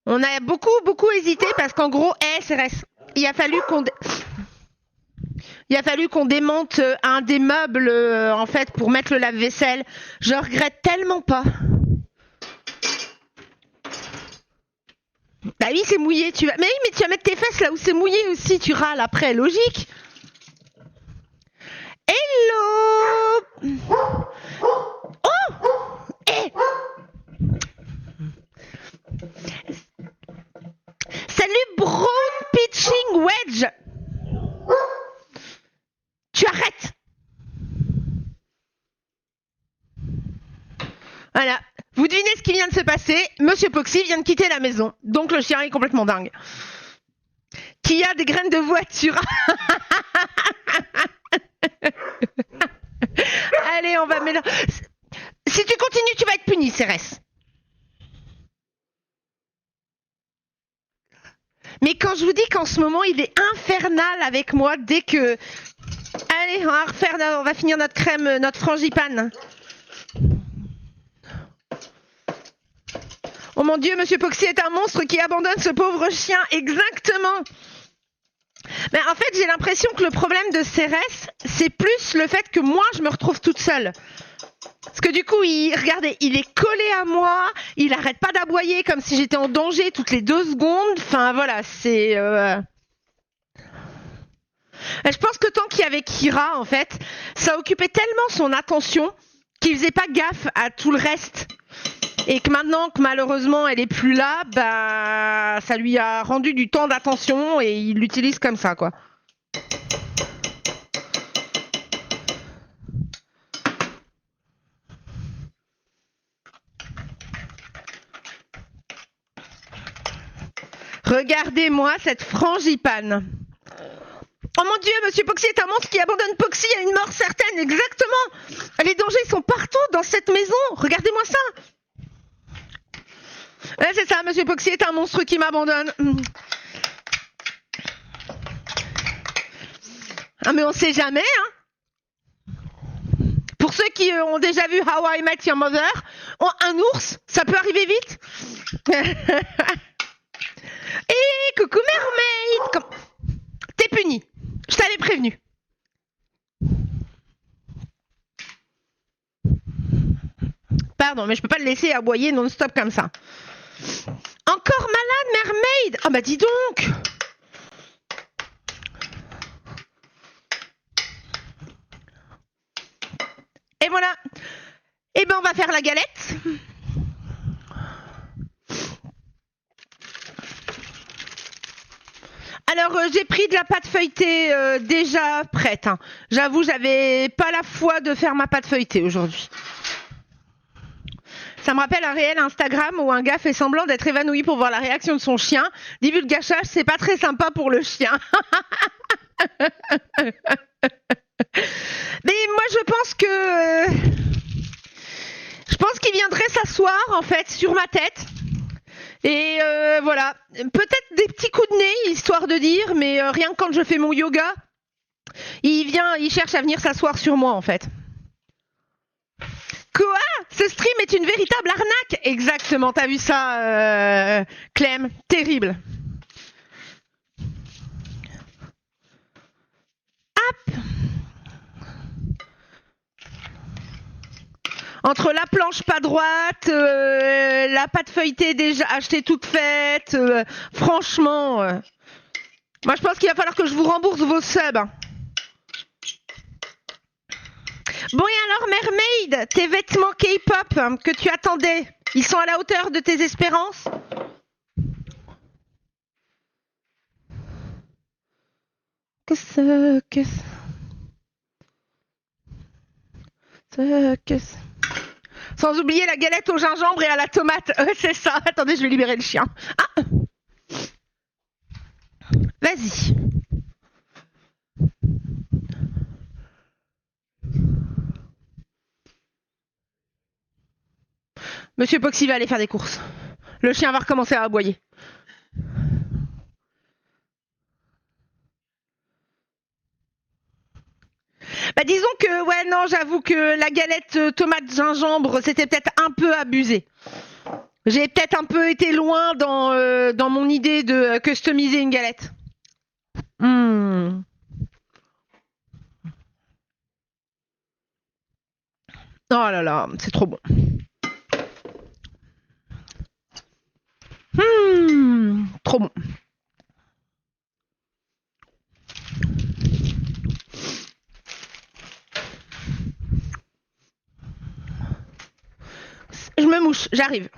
on a beaucoup hésité parce qu'en gros, CRS, il a fallu qu'on démonte un des meubles en fait pour mettre le lave-vaisselle. Je regrette tellement pas. Bah oui, c'est mouillé. Mais oui, mais tu vas mettre tes fesses là où c'est mouillé aussi. Tu râles après, logique. Hello. Oh. Hey. Salut Brown Pitching Wedge. Tu arrêtes. Voilà. Vous devinez ce qui vient de se passer? Monsieur Poxy vient de quitter la maison. Donc le chien est complètement dingue. Qui a des graines de voiture. Allez, on va mélanger. Si tu continues, tu vas être puni, Cérès. Mais quand je vous dis qu'en ce moment, il est infernal avec moi dès que... Allez, on va finir notre crème, notre frangipane. Oh mon Dieu, Monsieur Poxy est un monstre qui abandonne ce pauvre chien. Exactement. Mais en fait, j'ai l'impression que le problème de Cérès, c'est plus le fait que moi, je me retrouve toute seule. Parce que du coup, regardez, il est collé à moi, il arrête pas d'aboyer comme si j'étais en danger toutes les 2 secondes. Enfin, voilà, c'est... Je pense que tant qu'il y avait Kira, en fait, ça occupait tellement son attention qu'il faisait pas gaffe à tout le reste. Et que maintenant que malheureusement elle est plus là, bah ça lui a rendu du temps d'attention et il l'utilise comme ça, quoi. Regardez-moi cette frangipane. Oh mon Dieu, Monsieur Poxy est un monstre qui abandonne Poxy à une mort certaine, exactement. Les dangers sont partout dans cette maison. Regardez-moi ça. Ouais, c'est ça, Monsieur Poxy est un monstre qui m'abandonne. Ah mais on sait jamais, hein. Pour ceux qui ont déjà vu How I Met Your Mother, un ours, ça peut arriver vite. Et coucou Mermaid, t'es puni. Je t'avais prévenu. Pardon, mais je peux pas le laisser aboyer non-stop comme ça. Encore malade, Mermaid. Ah bah dis donc. Et voilà. Eh ben on va faire la galette. Alors j'ai pris de la pâte feuilletée déjà prête. Hein. J'avoue, j'avais pas la foi de faire ma pâte feuilletée aujourd'hui. Ça me rappelle un réel Instagram où un gars fait semblant d'être évanoui pour voir la réaction de son chien. Divulgachage, c'est pas très sympa pour le chien. Mais moi je pense qu'il viendrait s'asseoir en fait sur ma tête. Et voilà, peut-être des petits coups de nez, histoire de dire, mais rien que quand je fais mon yoga, il cherche à venir s'asseoir sur moi en fait. Quoi? Ce stream est une véritable arnaque? Exactement, t'as vu ça, Clem? Terrible. Hop. Entre la planche pas droite, la pâte feuilletée déjà achetée toute faite, franchement, moi je pense qu'il va falloir que je vous rembourse vos subs. Bon et alors Mermaid, tes vêtements K-pop que tu attendais, ils sont à la hauteur de tes espérances? Sans oublier la galette au gingembre et à la tomate. C'est ça. Attendez, je vais libérer le chien. Ah. Vas-y. Monsieur Poxy va aller faire des courses. Le chien va recommencer à aboyer. Bah disons que, ouais, non, j'avoue que la galette tomate gingembre, c'était peut-être un peu abusé. J'ai peut-être un peu été loin dans mon idée de customiser une galette. Oh là là, c'est trop bon. Trop bon. Je me mouche, j'arrive.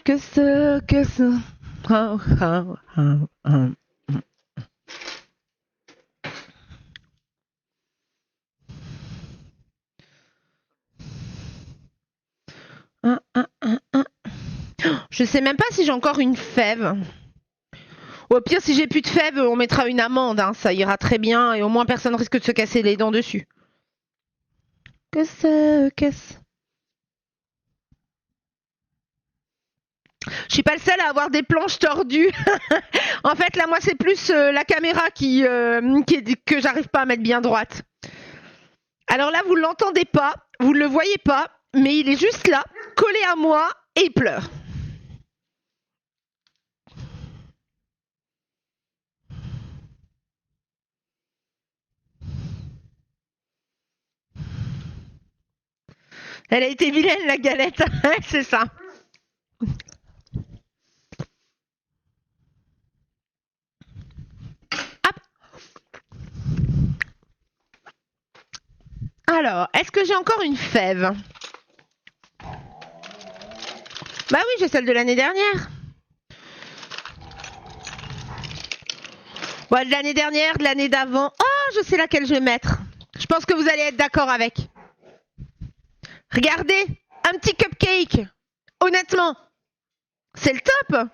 Que ça. Je sais même pas si j'ai encore une fève. Ou au pire, si j'ai plus de fève, on mettra une amande, hein, ça ira très bien et au moins personne risque de se casser les dents dessus. Qu'est-ce? Je suis pas le seul à avoir des planches tordues. En fait, là, moi, c'est plus la caméra que j'arrive pas à mettre bien droite. Alors là, vous l'entendez pas, vous le voyez pas, mais il est juste là, collé à moi, et il pleure. Elle a été vilaine, la galette. C'est ça. Hop. Alors, est-ce que j'ai encore une fève? Bah oui, j'ai celle de l'année dernière. Ouais, de l'année dernière, de l'année d'avant. Oh, je sais laquelle je vais mettre. Je pense que vous allez être d'accord avec. Regardez, un petit cupcake. Honnêtement, c'est le top.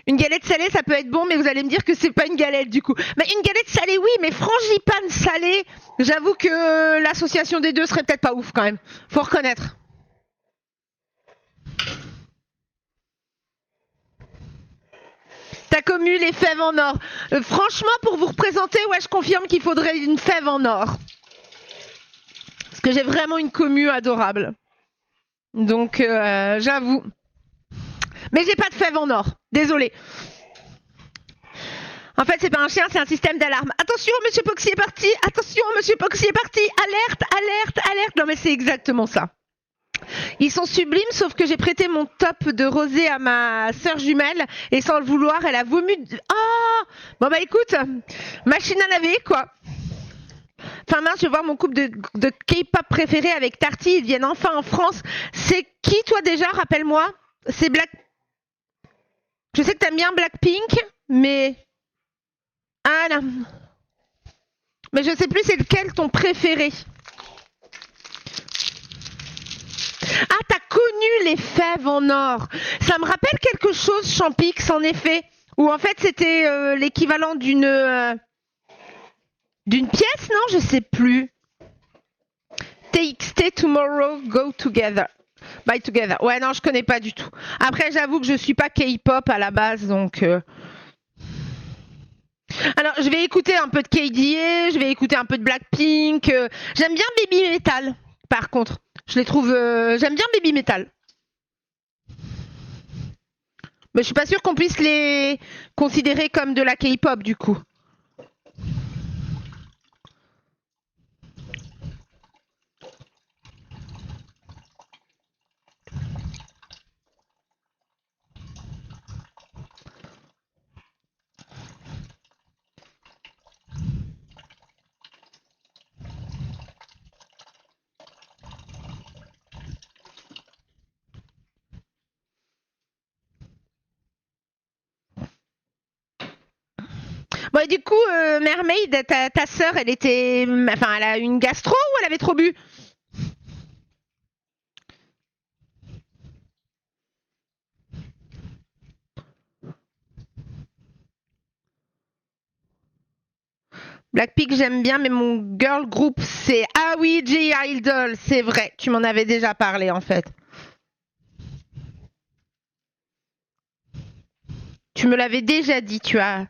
Une galette salée, ça peut être bon, mais vous allez me dire que c'est pas une galette du coup. Mais une galette salée, oui, mais frangipane salée, j'avoue que l'association des deux serait peut-être pas ouf quand même. Faut reconnaître. Ta commu, les fèves en or. Franchement, pour vous représenter, ouais, je confirme qu'il faudrait une fève en or. Parce que j'ai vraiment une commu adorable. Donc, j'avoue. Mais j'ai pas de fève en or. Désolée. En fait, c'est pas un chien, c'est un système d'alarme. Attention, Monsieur Poxy est parti. Attention, Monsieur Poxy est parti. Alerte, alerte, alerte. Non, mais c'est exactement ça. Ils sont sublimes, sauf que j'ai prêté mon top de rosé à ma sœur jumelle et sans le vouloir, elle a vomi. Oh bon bah écoute, machine à laver quoi. Enfin mince, je vais voir mon couple de K-pop préféré avec Tarty, ils viennent enfin en France. C'est qui toi déjà, rappelle-moi? C'est Black... Je sais que t'aimes bien Blackpink, mais... Ah là. Mais je sais plus c'est lequel ton préféré. Ah, t'as connu les fèves en or. Ça me rappelle quelque chose, Champix, en effet. Où en fait c'était l'équivalent d'une pièce, non? Je sais plus. TXT Tomorrow Go Together. Bye Together. Ouais, non, je connais pas du tout. Après, j'avoue que je suis pas K-pop à la base, donc... Alors, je vais écouter un peu de KDA, je vais écouter un peu de Blackpink. J'aime bien Baby Metal, par contre. Je les trouve... J'aime bien Baby Metal. Mais je suis pas sûre qu'on puisse les considérer comme de la K-pop, du coup. Bon, et du coup, Mermaid, ta sœur, elle était... Enfin, elle a une gastro ou elle avait trop bu? Blackpink, j'aime bien, mais mon girl group, c'est... Ah oui, J-Idol, c'est vrai. Tu m'en avais déjà parlé, en fait. Tu me l'avais déjà dit, tu as...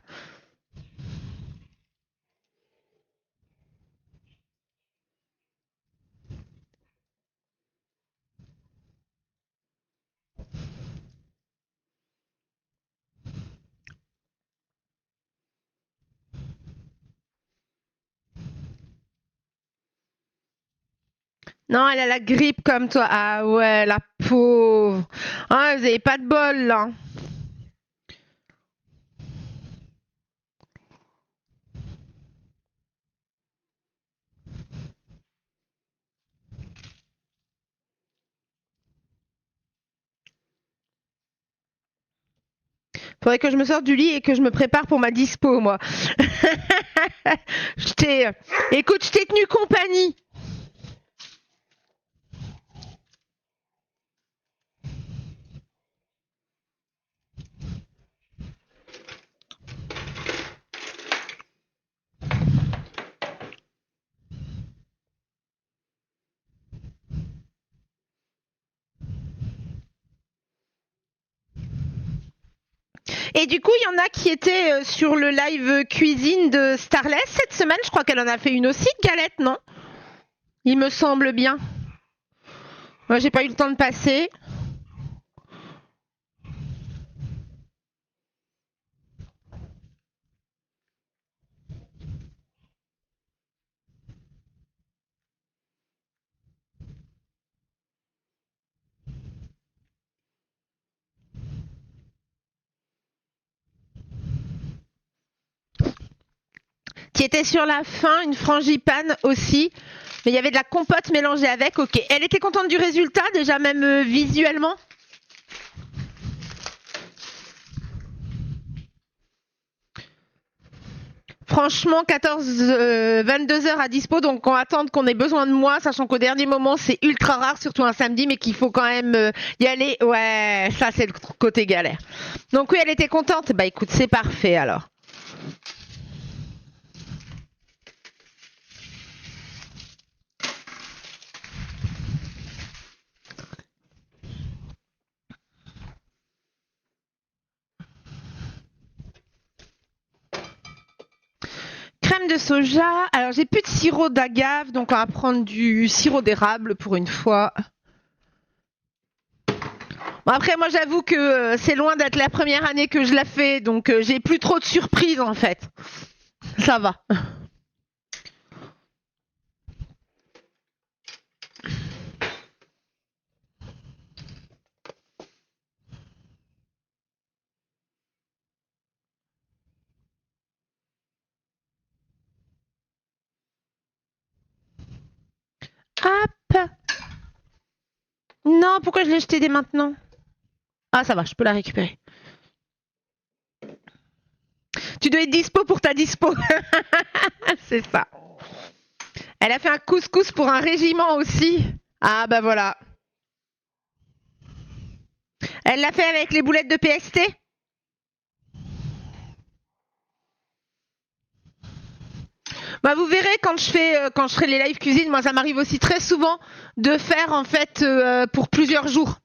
Non, elle a la grippe comme toi. Ah ouais, la pauvre. Ah, vous avez pas de bol, là. Faudrait que je me sorte du lit et que je me prépare pour ma dispo, moi. Je t'ai... Écoute, je t'ai tenu compagnie. Et du coup, il y en a qui étaient sur le live cuisine de Starless cette semaine. Je crois qu'elle en a fait une aussi, Galette, non? Il me semble bien. Moi, j'ai pas eu le temps de passer. Qui était sur la fin, une frangipane aussi. Mais il y avait de la compote mélangée avec. Ok. Elle était contente du résultat, déjà même visuellement? Franchement, 22 heures à dispo, donc on va attendre qu'on ait besoin de moi, sachant qu'au dernier moment, c'est ultra rare, surtout un samedi, mais qu'il faut quand même y aller. Ouais, ça, c'est le côté galère. Donc oui, elle était contente. Bah écoute, c'est parfait alors. crème de soja. Alors, j'ai plus de sirop d'agave, donc on va prendre du sirop d'érable pour une fois. Bon, après, moi, j'avoue que c'est loin d'être la première année que je la fais, donc j'ai plus trop de surprises, en fait. Ça va. Hop. Non, pourquoi je l'ai jeté dès maintenant? Ah, ça va, je peux la récupérer. Tu dois être dispo pour ta dispo. C'est ça. Elle a fait un couscous pour un régiment aussi. Ah, bah voilà. Elle l'a fait avec les boulettes de PST? Bah vous verrez quand je ferai les live cuisine, moi ça m'arrive aussi très souvent de faire en fait pour plusieurs jours.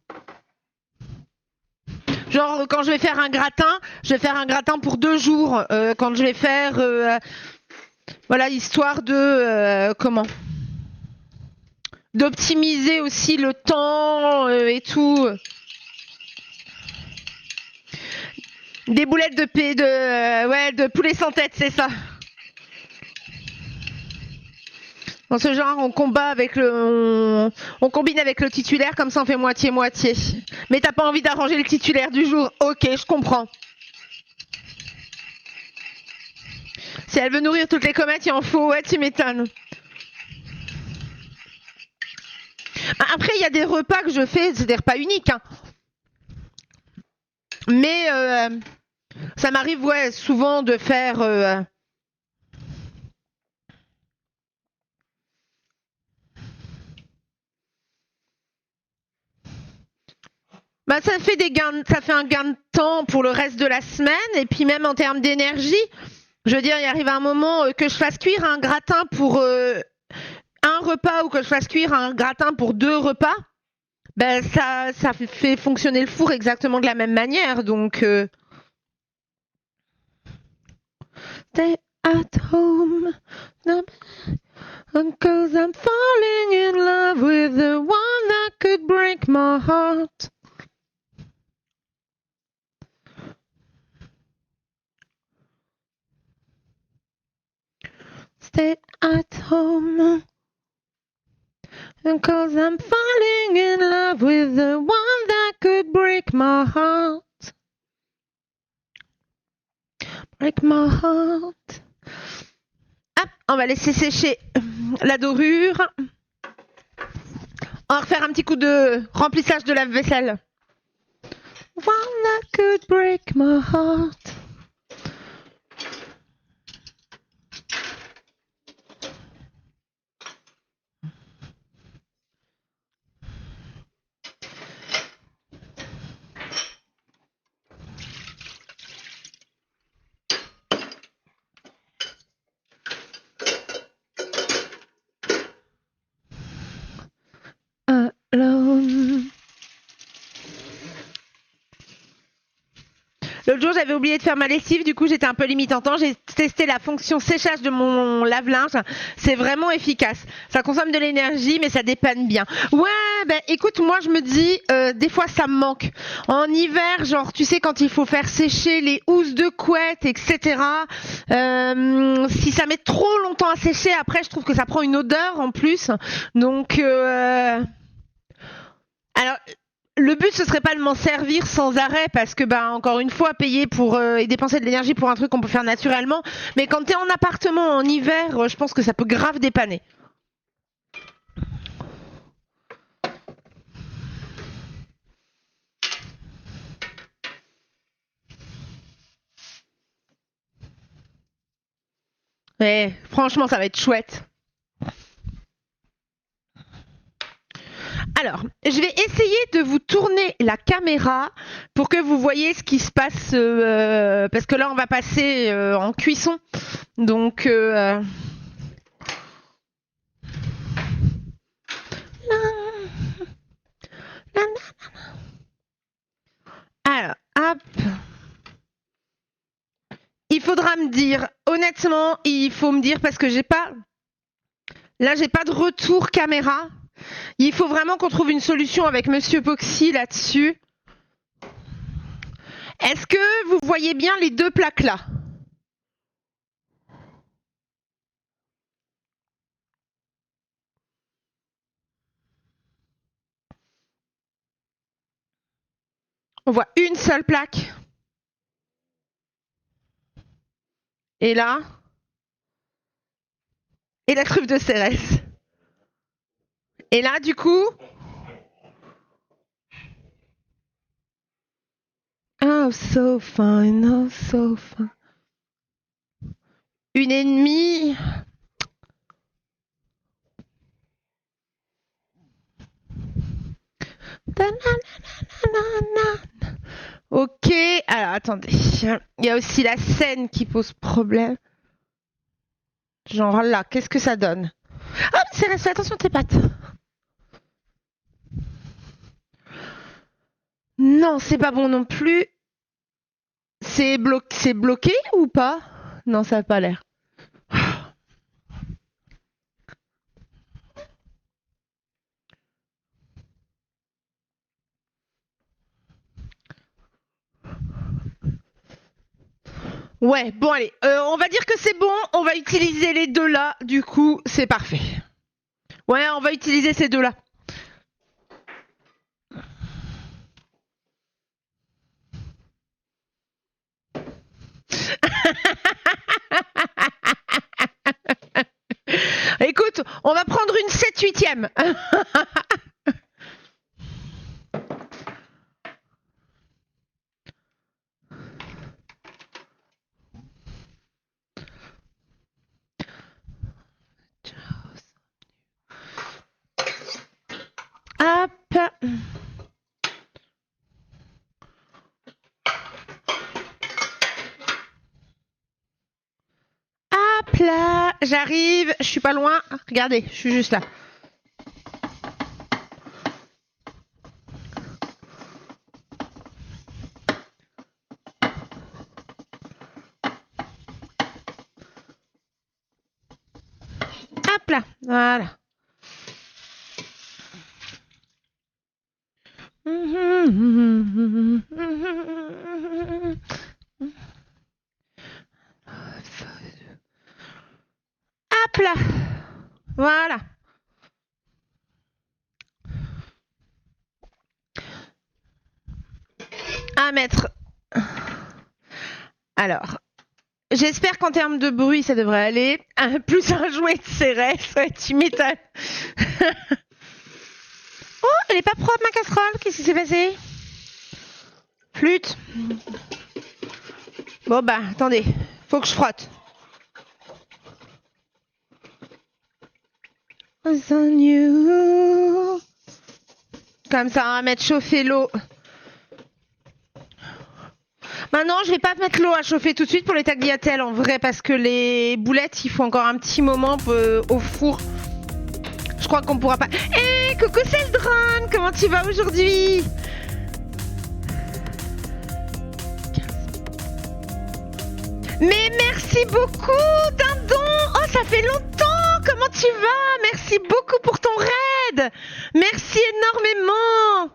Genre quand je vais faire un gratin, je vais faire un gratin pour 2 jours. Quand je vais faire voilà, histoire de comment d'optimiser aussi le temps et tout. Des boulettes de poulet sans tête, c'est ça. Dans ce genre, on combine avec le titulaire, comme ça on fait moitié-moitié. Mais t'as pas envie d'arranger le titulaire du jour. Ok, je comprends. Si elle veut nourrir toutes les comètes, il en faut. Ouais, tu m'étonnes. Après, il y a des repas que je fais, c'est des repas uniques. Hein. Mais ça m'arrive, ouais, souvent de faire... Bah, ça fait un gain de temps pour le reste de la semaine et puis même en termes d'énergie, je veux dire, il arrive un moment que je fasse cuire un gratin pour un repas ou que je fasse cuire un gratin pour 2 repas, ben ça fait fonctionner le four exactement de la même manière. Donc stay at home, cause I'm falling in love with the one that could break my heart. Stay at home, cause I'm falling in love with the one that could break my heart. Break my heart. Hop, on va laisser sécher la dorure. On va refaire un petit coup de remplissage de lave-vaisselle. One that could break my heart. L'autre jour, j'avais oublié de faire ma lessive, du coup, j'étais un peu limite en temps. J'ai testé la fonction séchage de mon lave-linge. C'est vraiment efficace. Ça consomme de l'énergie, mais ça dépanne bien. Ouais, ben écoute, moi, je me dis, des fois, ça me manque. En hiver, genre, tu sais, quand il faut faire sécher les housses de couette, etc. Si ça met trop longtemps à sécher, après, je trouve que ça prend une odeur en plus. Donc, alors... Le but, ce serait pas de m'en servir sans arrêt parce que, bah, encore une fois, payer pour et dépenser de l'énergie pour un truc qu'on peut faire naturellement. Mais quand t'es en appartement en hiver, je pense que ça peut grave dépanner. Ouais, franchement, ça va être chouette. Alors, je vais essayer de vous tourner la caméra pour que vous voyez ce qui se passe, parce que là, on va passer en cuisson. Donc, alors, hop. Il faudra faudra me dire. Honnêtement, il faut me dire parce que j'ai pas de retour caméra. Il faut vraiment qu'on trouve une solution avec Monsieur Poxy là-dessus. Est-ce que vous voyez bien les deux plaques là? On voit une seule plaque. Et là. Et la truffe de Cérès. Et là, du coup. Oh, so fine, oh, so fine. Une ennemie. Ok, alors attendez. Il y a aussi la scène qui pose problème. Genre là, qu'est-ce que ça donne? Ah, Cérès, fais attention à tes pattes. Non, c'est pas bon non plus. C'est bloqué ou pas? Non, ça n'a pas l'air. Ouais, bon allez, on va dire que c'est bon, on va utiliser les deux là, du coup c'est parfait. Ouais, on va utiliser ces deux là. Écoute, on va prendre une 7/8e. Hop. Hop là, j'arrive, je suis pas loin. Regardez, je suis juste là. Hop là, voilà. Hop là, voilà. À mettre. Alors, j'espère qu'en termes de bruit, ça devrait aller. Plus un jouet de Cérès, ouais, tu m'étonnes. Oh, elle est pas propre ma casserole, qu'est-ce qui s'est passé? Flûte. Bon bah, attendez, faut que je frotte. Comme ça, on va mettre chauffer l'eau. Maintenant, je vais pas mettre l'eau à chauffer tout de suite pour les tagliatelles en vrai parce que les boulettes, il faut encore un petit moment au four. Je crois qu'on pourra pas. Hé, coucou, c'est le drone. Comment tu vas aujourd'hui? Mais merci beaucoup, Dindon. Oh, ça fait longtemps. Comment tu vas? Merci beaucoup pour ton raid. Merci énormément.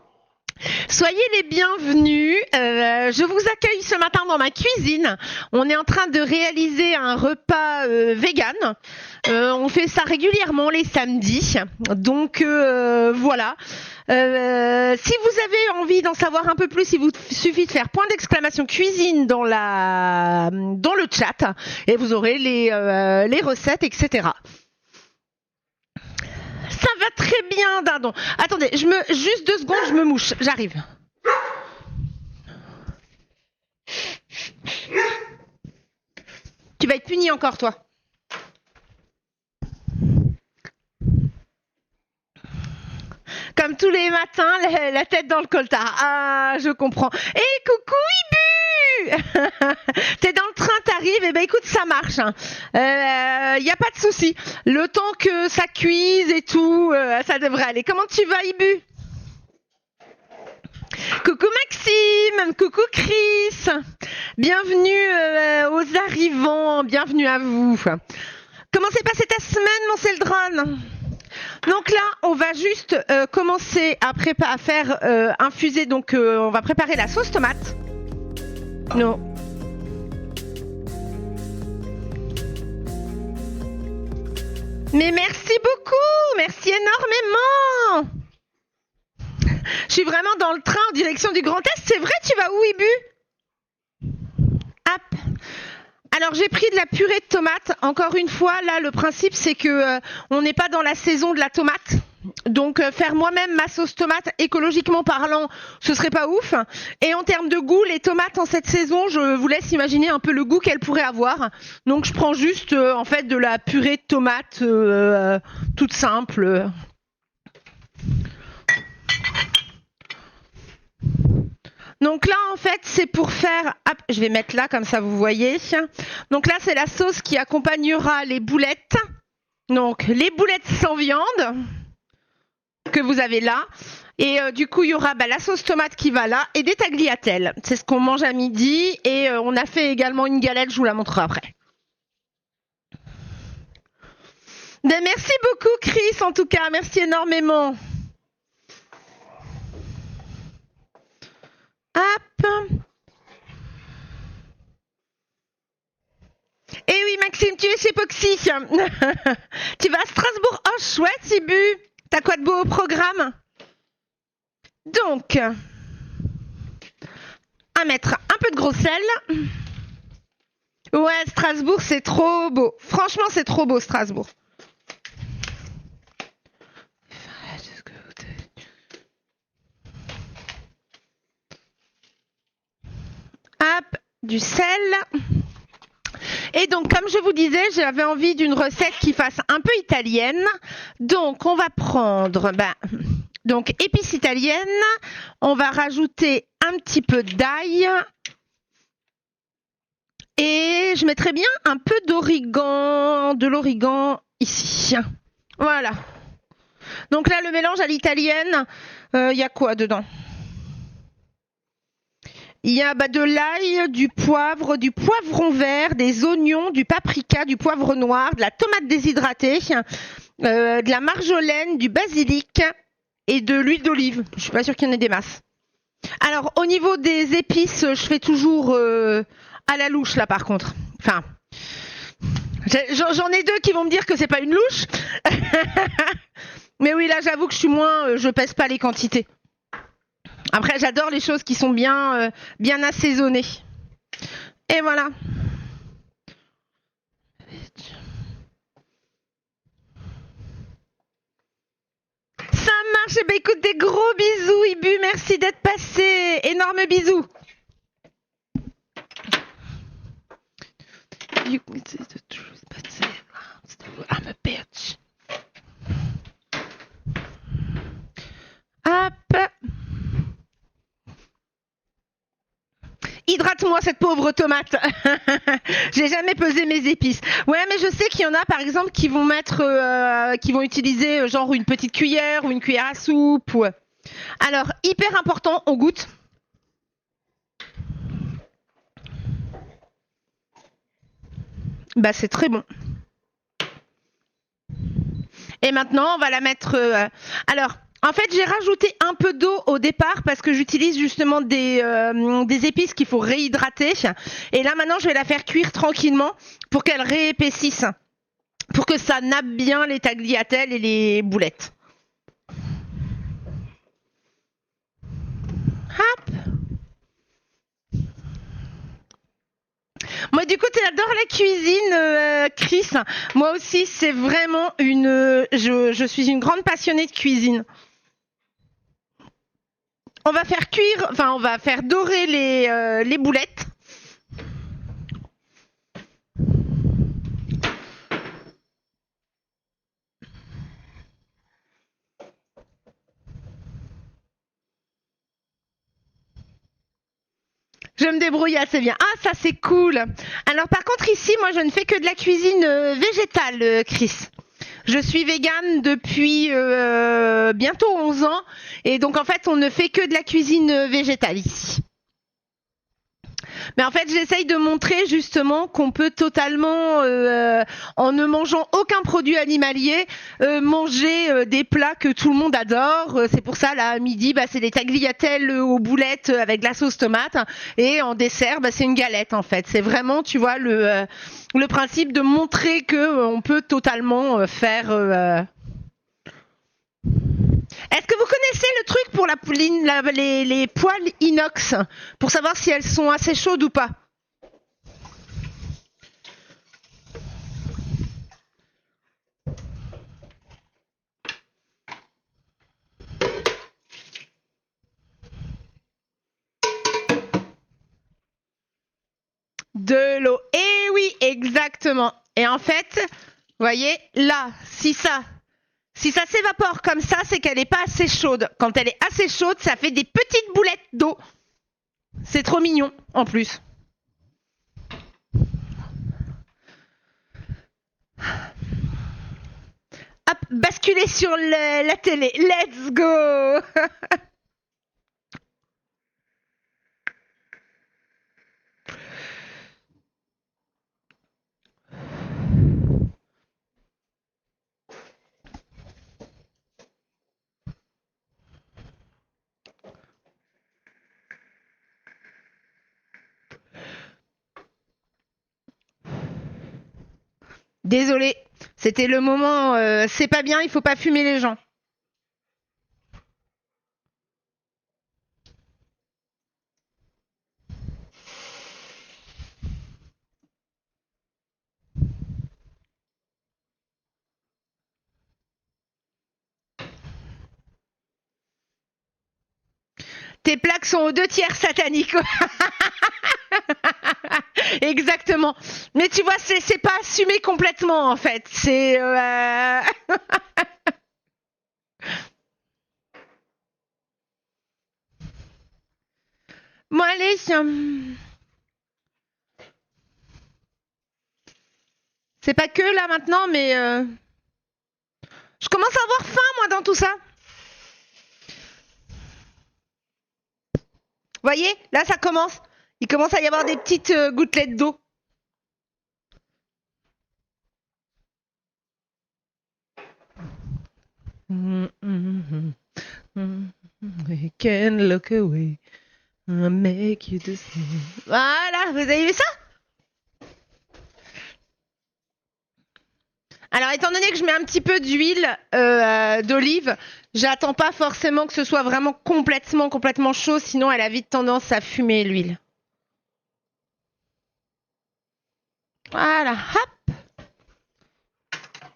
Soyez les bienvenus. Je vous accueille ce matin dans ma cuisine. On est en train de réaliser un repas vegan. On fait ça régulièrement les samedis. Donc voilà. Si vous avez envie d'en savoir un peu plus, il vous suffit de faire point d'exclamation cuisine dans le chat et vous aurez les recettes, etc. Ça va très bien, Dindon. Attendez, juste 2 secondes, je me mouche. J'arrive. Tu vas être puni encore, toi. Comme tous les matins, la tête dans le coltard. Ah, je comprends. Et coucou, Ibu. T'es dans le train, t'arrives. Eh ben écoute, ça marche. Y a pas de souci. Le temps que ça cuise et tout, ça devrait aller. Comment tu vas, Ibu? Coucou Maxime, coucou Chris. Bienvenue aux arrivants, bienvenue à vous. Comment s'est passée ta semaine, mon Celdron? Donc là, on va juste commencer à faire infuser, donc on va préparer la sauce tomate. Non. Mais merci beaucoup, merci énormément. Je suis vraiment dans le train en direction du Grand Est. C'est vrai, tu vas où, Ibu? Hop. Alors j'ai pris de la purée de tomates. Encore une fois, là le principe c'est que on n'est pas dans la saison de la tomate. Donc faire moi-même ma sauce tomate écologiquement parlant, ce serait pas ouf. Et en termes de goût, les tomates en cette saison, je vous laisse imaginer un peu le goût qu'elles pourraient avoir. Donc je prends juste en fait de la purée de tomates toute simple. Donc là, en fait, c'est pour faire... Hop, je vais mettre là, comme ça, vous voyez. Donc là, c'est la sauce qui accompagnera les boulettes. Donc, les boulettes sans viande que vous avez là. Et du coup, il y aura la sauce tomate qui va là et des tagliatelles. C'est ce qu'on mange à midi. Et on a fait également une galette, je vous la montrerai après. Mais merci beaucoup, Chris, en tout cas. Merci énormément. Hop. Eh oui, Maxime, tu es chez Poxy. Tu vas à Strasbourg. Oh, chouette, Ibu. T'as quoi de beau au programme? Donc, à mettre un peu de gros sel. Ouais, Strasbourg, c'est trop beau. Franchement, c'est trop beau, Strasbourg. Hop, du sel. Et donc, comme je vous disais, j'avais envie d'une recette qui fasse un peu italienne. Donc, on va prendre donc épices italiennes. On va rajouter un petit peu d'ail. Et je mettrai bien un peu d'origan, de l'origan ici. Voilà. Donc là, le mélange à l'italienne, il y a quoi dedans? Il y a de l'ail, du poivron vert, des oignons, du paprika, du poivre noir, de la tomate déshydratée, de la marjolaine, du basilic et de l'huile d'olive. Je suis pas sûre qu'il y en ait des masses. Alors, au niveau des épices, je fais toujours à la louche là par contre. Enfin, j'en ai deux qui vont me dire que c'est pas une louche. Mais oui, là j'avoue que je pèse pas les quantités. Après, j'adore les choses qui sont bien assaisonnées. Et voilà. Ça marche. Eh bien, écoute, des gros bisous, Ibu. Merci d'être passé. Énorme bisous. I'm a bitch. Hop. Hydrate-moi cette pauvre tomate. J'ai jamais pesé mes épices. Ouais, mais je sais qu'il y en a par exemple qui vont qui vont utiliser genre une petite cuillère ou une cuillère à soupe. Ou... Alors, hyper important, on goûte. C'est très bon. Et maintenant, on va la mettre... Alors... En fait, j'ai rajouté un peu d'eau au départ parce que j'utilise justement des épices qu'il faut réhydrater. Et là, maintenant, je vais la faire cuire tranquillement pour qu'elle réépaississe, pour que ça nappe bien les tagliatelles et les boulettes. Hop. Moi, du coup, tu adores la cuisine, Chris. Moi aussi, c'est vraiment je suis une grande passionnée de cuisine. On va faire dorer les boulettes. Je me débrouille assez bien. Ah, ça c'est cool. Alors par contre ici, moi je ne fais que de la cuisine végétale, Chris. Je suis végane depuis bientôt 11 ans et donc en fait on ne fait que de la cuisine végétale ici. Mais en fait, j'essaye de montrer justement qu'on peut totalement, en ne mangeant aucun produit animalier, manger des plats que tout le monde adore. C'est pour ça, là, à midi, c'est des tagliatelles aux boulettes avec de la sauce tomate. Et en dessert, c'est une galette, en fait. C'est vraiment, tu vois, le principe de montrer que on peut totalement faire... Est-ce que vous connaissez le truc pour les poêles inox, pour savoir si elles sont assez chaudes ou pas? De l'eau. Eh oui, exactement. Et en fait, vous voyez, là, si ça s'évapore comme ça, c'est qu'elle n'est pas assez chaude. Quand elle est assez chaude, ça fait des petites boulettes d'eau. C'est trop mignon, en plus. Hop, basculer sur la télé. Let's go. Désolée, c'était le moment, c'est pas bien, il faut pas fumer les gens. Tes plaques sont aux 2/3 sataniques. Exactement. Mais tu vois, c'est pas assumé complètement en fait. C'est Bon allez. C'est pas que là maintenant, mais je commence à avoir faim moi dans tout ça. Voyez, là ça commence. Il commence à y avoir des petites gouttelettes d'eau. We can look away. I'll make you the same. Voilà, vous avez vu ça? Alors, étant donné que je mets un petit peu d'huile d'olive, j'attends pas forcément que ce soit vraiment complètement chaud, sinon elle a vite tendance à fumer l'huile. Voilà, hop.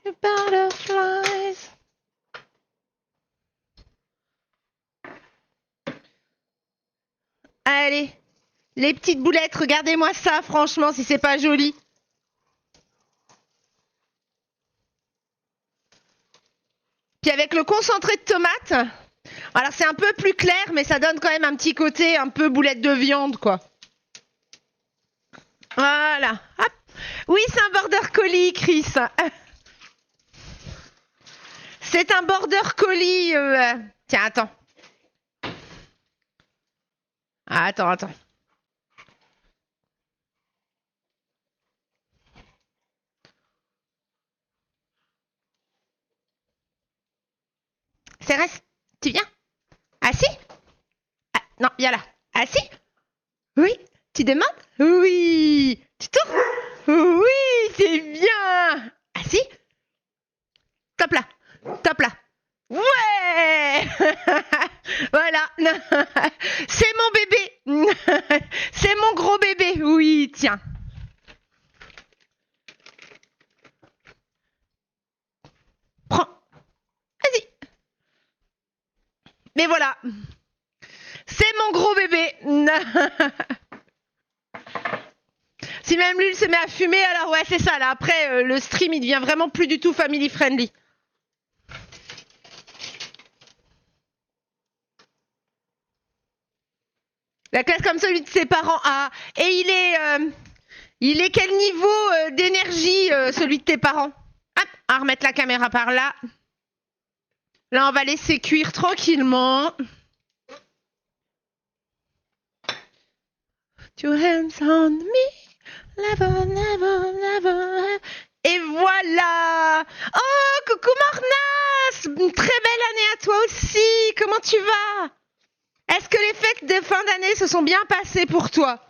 The butterflies. Allez, les petites boulettes, regardez-moi ça, franchement, si c'est pas joli. Puis avec le concentré de tomate, alors c'est un peu plus clair, mais ça donne quand même un petit côté un peu boulette de viande, quoi. Voilà, hop. Oui, c'est un border collie, Chris. C'est un border collie. Tiens, attends. Ah, attends. Cérès, tu viens? Assis? Ah, non, viens là. Assis? Oui. Tu demandes? Oui. Tu tournes? Oui, c'est bien. Assis? Top là. Ouais. Voilà. C'est mon bébé. C'est mon gros bébé. Oui, tiens. Prends. Vas-y. Mais voilà. C'est mon gros bébé. Si même lui il se met à fumer, alors ouais, c'est ça. Là, après, le stream, il devient vraiment plus du tout family friendly. La classe comme celui de ses parents. Ah, et il est quel niveau d'énergie, celui de tes parents? Hop, on va remettre la caméra par là. Là, on va laisser cuire tranquillement. Two hands on me. Never, never, never. Et voilà. Oh, coucou Mornas. Une très belle année à toi aussi. Comment tu vas? Est-ce que les fêtes de fin d'année se sont bien passées pour toi?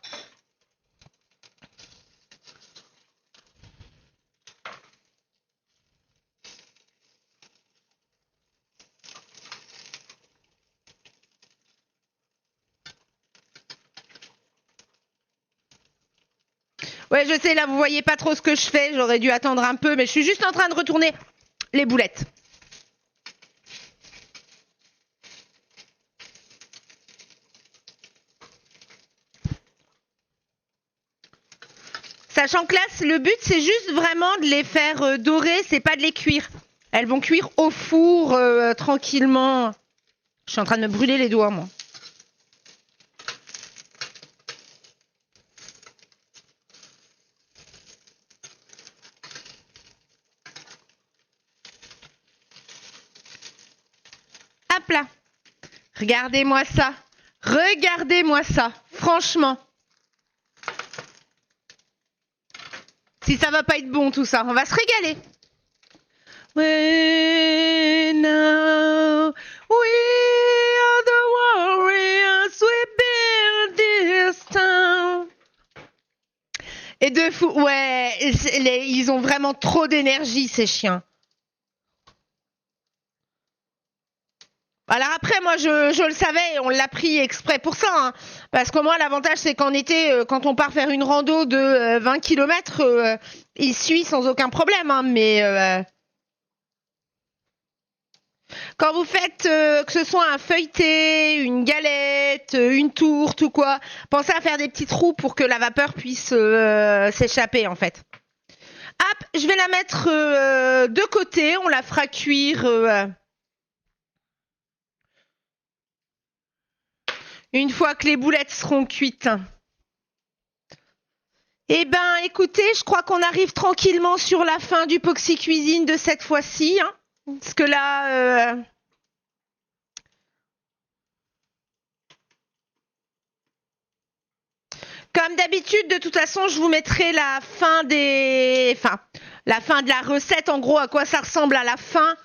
Ouais, je sais, là, vous voyez pas trop ce que je fais. J'aurais dû attendre un peu, mais je suis juste en train de retourner les boulettes. Sachant que là, le but, c'est juste vraiment de les faire dorer, c'est pas de les cuire. Elles vont cuire au four tranquillement. Je suis en train de me brûler les doigts, moi. Hop là. Regardez-moi ça. Regardez-moi ça. Franchement. Si ça va pas être bon tout ça, on va se régaler. When now we are the warriors, we build this town. Et de fou, ouais, ils ont vraiment trop d'énergie ces chiens. Alors après, moi, je le savais, on l'a pris exprès pour ça. Hein, parce que moi, l'avantage, c'est qu'en été, quand on part faire une rando de 20 km, il suit sans aucun problème. Hein, mais quand vous faites que ce soit un feuilleté, une galette, une tourte ou quoi, pensez à faire des petits trous pour que la vapeur puisse s'échapper, en fait. Hop, je vais la mettre de côté. On la fera cuire... une fois que les boulettes seront cuites. Eh ben, écoutez, je crois qu'on arrive tranquillement sur la fin du Poxy Cuisine de cette fois-ci. Hein, parce que là... Comme d'habitude, de toute façon, je vous mettrai la fin la fin de la recette, en gros, à quoi ça ressemble à la fin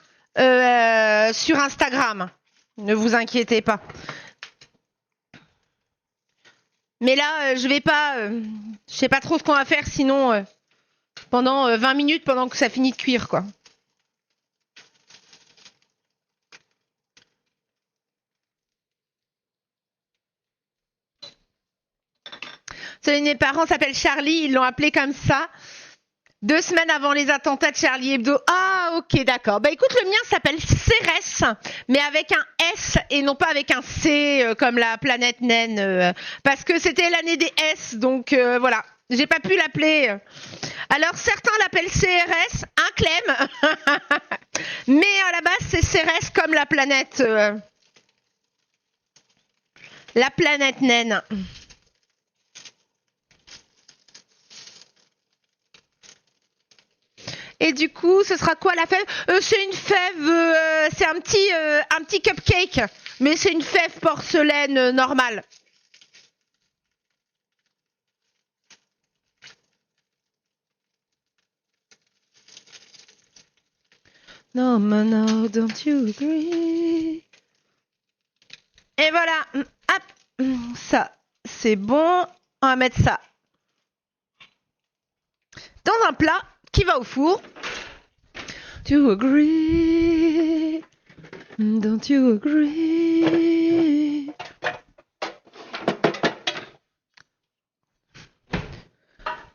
sur Instagram. Ne vous inquiétez pas. Mais là, je sais pas trop ce qu'on va faire sinon pendant 20 minutes pendant que ça finit de cuire, quoi. Celui de mes parents s'appelle Charlie, ils l'ont appelé comme ça. 2 semaines avant les attentats de Charlie Hebdo. Ah, ok, d'accord. Bah écoute, le mien s'appelle Cérès, mais avec un S et non pas avec un C comme la planète naine. Parce que c'était l'année des S, donc voilà. J'ai pas pu l'appeler. Alors certains l'appellent CRS, un Clem. Mais à la base, c'est Cérès comme la planète naine. Et du coup, ce sera quoi la fève? C'est une fève, c'est un petit cupcake, mais c'est une fève porcelaine normale. No, no, don't you agree? Et voilà, hop, ça, c'est bon. On va mettre ça dans un plat qui va au four. Do you agree? Don't you agree?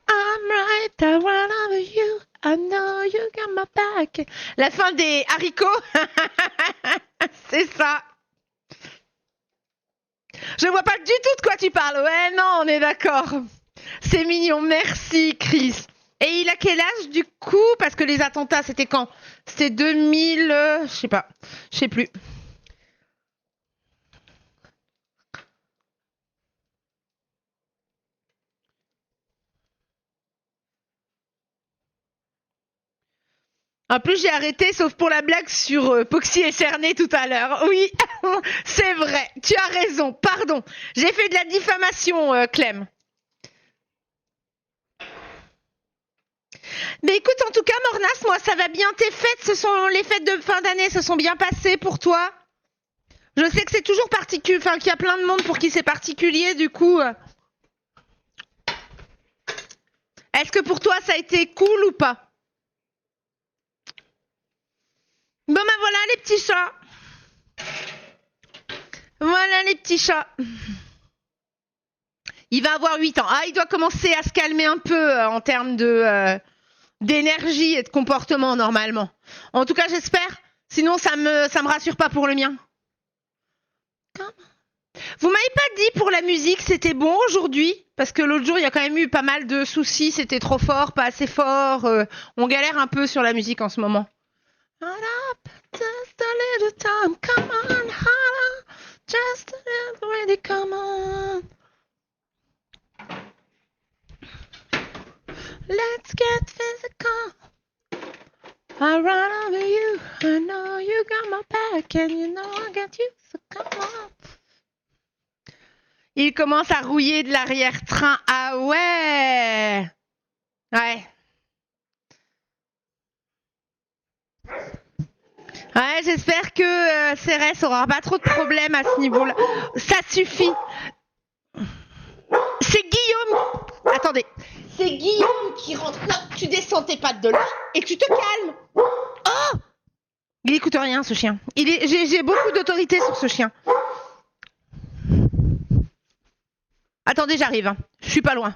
I'm right around over you. I know you got my back. La fin des haricots. C'est ça. Je vois pas du tout de quoi tu parles. Ouais, non, on est d'accord. C'est mignon. Merci, Chris. Et il a quel âge du coup? Parce que les attentats, c'était quand? C'était 2000... je sais pas. Je sais plus. En plus, j'ai arrêté, sauf pour la blague sur Poxy et Cerné tout à l'heure. Oui, c'est vrai. Tu as raison. Pardon. J'ai fait de la diffamation, Clem. Mais écoute, en tout cas, Mornas, moi, ça va bien. Tes fêtes, les fêtes de fin d'année, se sont bien passées pour toi. Je sais que c'est toujours particulier, enfin, qu'il y a plein de monde pour qui c'est particulier, du coup. Est-ce que pour toi, ça a été cool ou pas? Bon, ben voilà, les petits chats. Voilà, les petits chats. Il va avoir 8 ans. Ah, il doit commencer à se calmer un peu en termes d'énergie et de comportement, normalement. En tout cas, j'espère. Sinon, ça me rassure pas pour le mien. Vous m'avez pas dit pour la musique, c'était bon aujourd'hui? Parce que l'autre jour, il y a quand même eu pas mal de soucis. C'était trop fort, pas assez fort. On galère un peu sur la musique en ce moment. Just a little time, come on, holla. Just a little ready, come on. Let's get physical. I run over you. I know you got my back, and you know I got you. So come on. Il commence à rouiller de l'arrière-train. Ah ouais. Ouais. Ouais, j'espère que Cérès aura pas trop de problèmes à ce niveau-là. Ça suffit. C'est Guillaume. Attendez. C'est Guillaume qui rentre. Non, tu descends tes pattes de là et tu te calmes. Oh! Il écoute rien, ce chien. J'ai beaucoup d'autorité sur ce chien. Attendez, j'arrive. Hein. Je suis pas loin.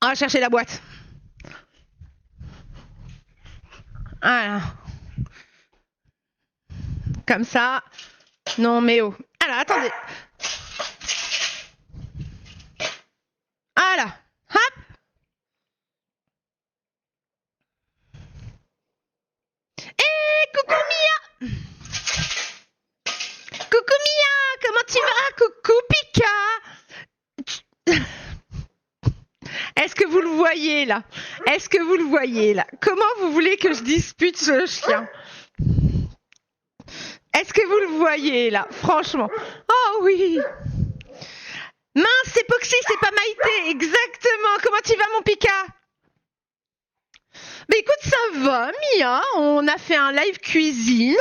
On va chercher la boîte. Voilà. Comme ça. Non, mais oh. Alors, attendez. Voilà. Hop. Coucou Mia. Coucou Mia. Comment tu vas? Coucou Pika. Est-ce que vous le voyez là? Est-ce que vous le voyez là? Comment vous voulez que je dispute ce chien? Est-ce que vous le voyez là? Franchement. Oh oui. Mince, c'est Poxy, c'est pas Maïté. Exactement. Comment tu vas mon Pika? Bah écoute, ça va Mia. On a fait un live cuisine.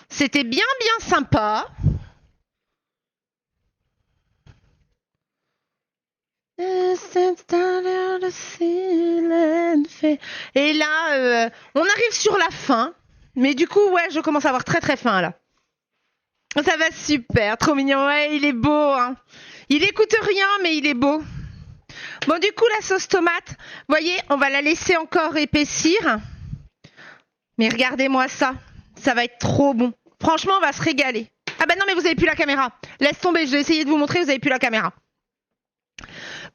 C'était bien sympa. Et là, on arrive sur la fin. Mais du coup, ouais, je commence à avoir très faim là. Ça va super, trop mignon. Ouais, il est beau. Hein. Il écoute rien, mais il est beau. Bon, du coup, la sauce tomate, voyez, on va la laisser encore épaissir. Mais regardez-moi ça. Ça va être trop bon. Franchement, on va se régaler. Ah bah non, mais vous avez plus la caméra. Laisse tomber, je vais essayer de vous montrer, vous avez plus la caméra.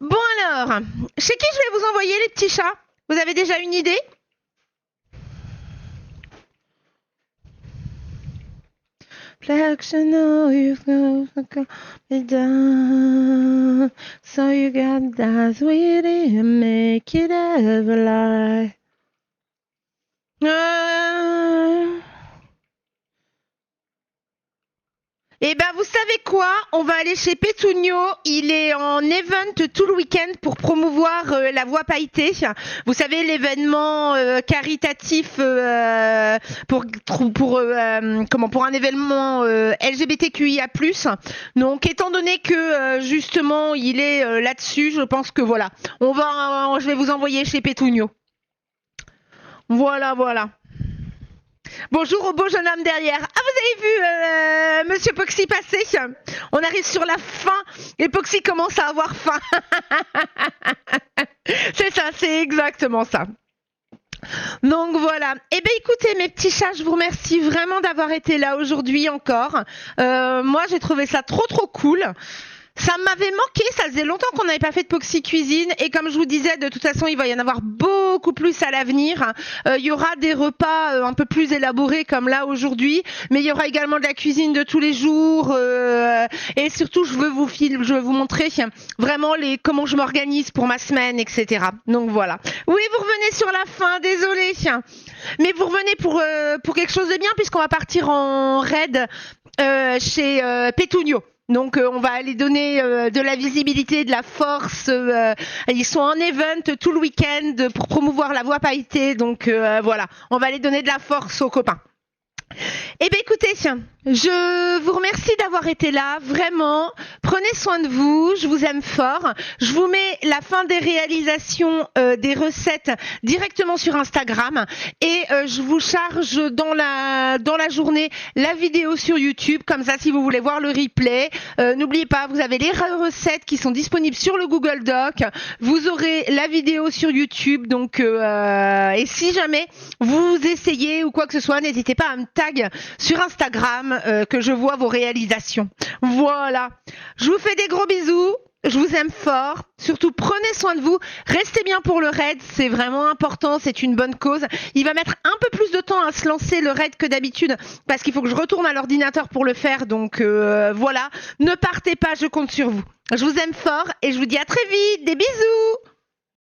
Bon alors, chez qui je vais vous envoyer les petits chats? Vous avez déjà une idée? You've got me down, so you got that sweetie and make it ever lie. Eh ben, vous savez quoi? On va aller chez Pétunio. Il est en event tout le week-end pour promouvoir la voie pailletée. Vous savez, l'événement caritatif pour un événement LGBTQIA+. Donc, étant donné que justement il est là-dessus, je pense que voilà, je vais vous envoyer chez Pétunio. Voilà. Bonjour au beau jeune homme derrière. Ah, vous avez vu Monsieur Poxy passer? On arrive sur la fin et Poxy commence à avoir faim. C'est ça, c'est exactement ça. Donc voilà. Eh bien écoutez mes petits chats, je vous remercie vraiment d'avoir été là aujourd'hui encore. Moi j'ai trouvé ça trop cool. Ça m'avait manqué, ça faisait longtemps qu'on n'avait pas fait de Poxy Cuisine et comme je vous disais, de toute façon, il va y en avoir beaucoup plus à l'avenir. Il y aura des repas un peu plus élaborés comme là aujourd'hui, mais il y aura également de la cuisine de tous les jours et surtout, je veux vous montrer vraiment comment je m'organise pour ma semaine, etc. Donc voilà. Oui, vous revenez sur la fin, désolé, mais vous revenez pour quelque chose de bien puisqu'on va partir en raid chez Pétunio. Donc on va aller donner de la visibilité, de la force. Ils sont en event tout le week-end pour promouvoir la voix pailletée. Donc voilà, on va aller donner de la force aux copains. Eh bien écoutez, je vous remercie d'avoir été là, vraiment. Prenez soin de vous, je vous aime fort. Je vous mets la fin des réalisations des recettes directement sur Instagram et je vous charge dans la journée la vidéo sur YouTube. Comme ça, si vous voulez voir le replay, n'oubliez pas, vous avez les recettes qui sont disponibles sur le Google Doc. Vous aurez la vidéo sur YouTube. Donc, et si jamais vous essayez ou quoi que ce soit, n'hésitez pas à me tag sur Instagram que je vois vos réalisations. Voilà. Je vous fais des gros bisous. Je vous aime fort. Surtout, prenez soin de vous. Restez bien pour le raid. C'est vraiment important. C'est une bonne cause. Il va mettre un peu plus de temps à se lancer le raid que d'habitude parce qu'il faut que je retourne à l'ordinateur pour le faire. Donc, voilà. Ne partez pas. Je compte sur vous. Je vous aime fort et je vous dis à très vite. Des bisous.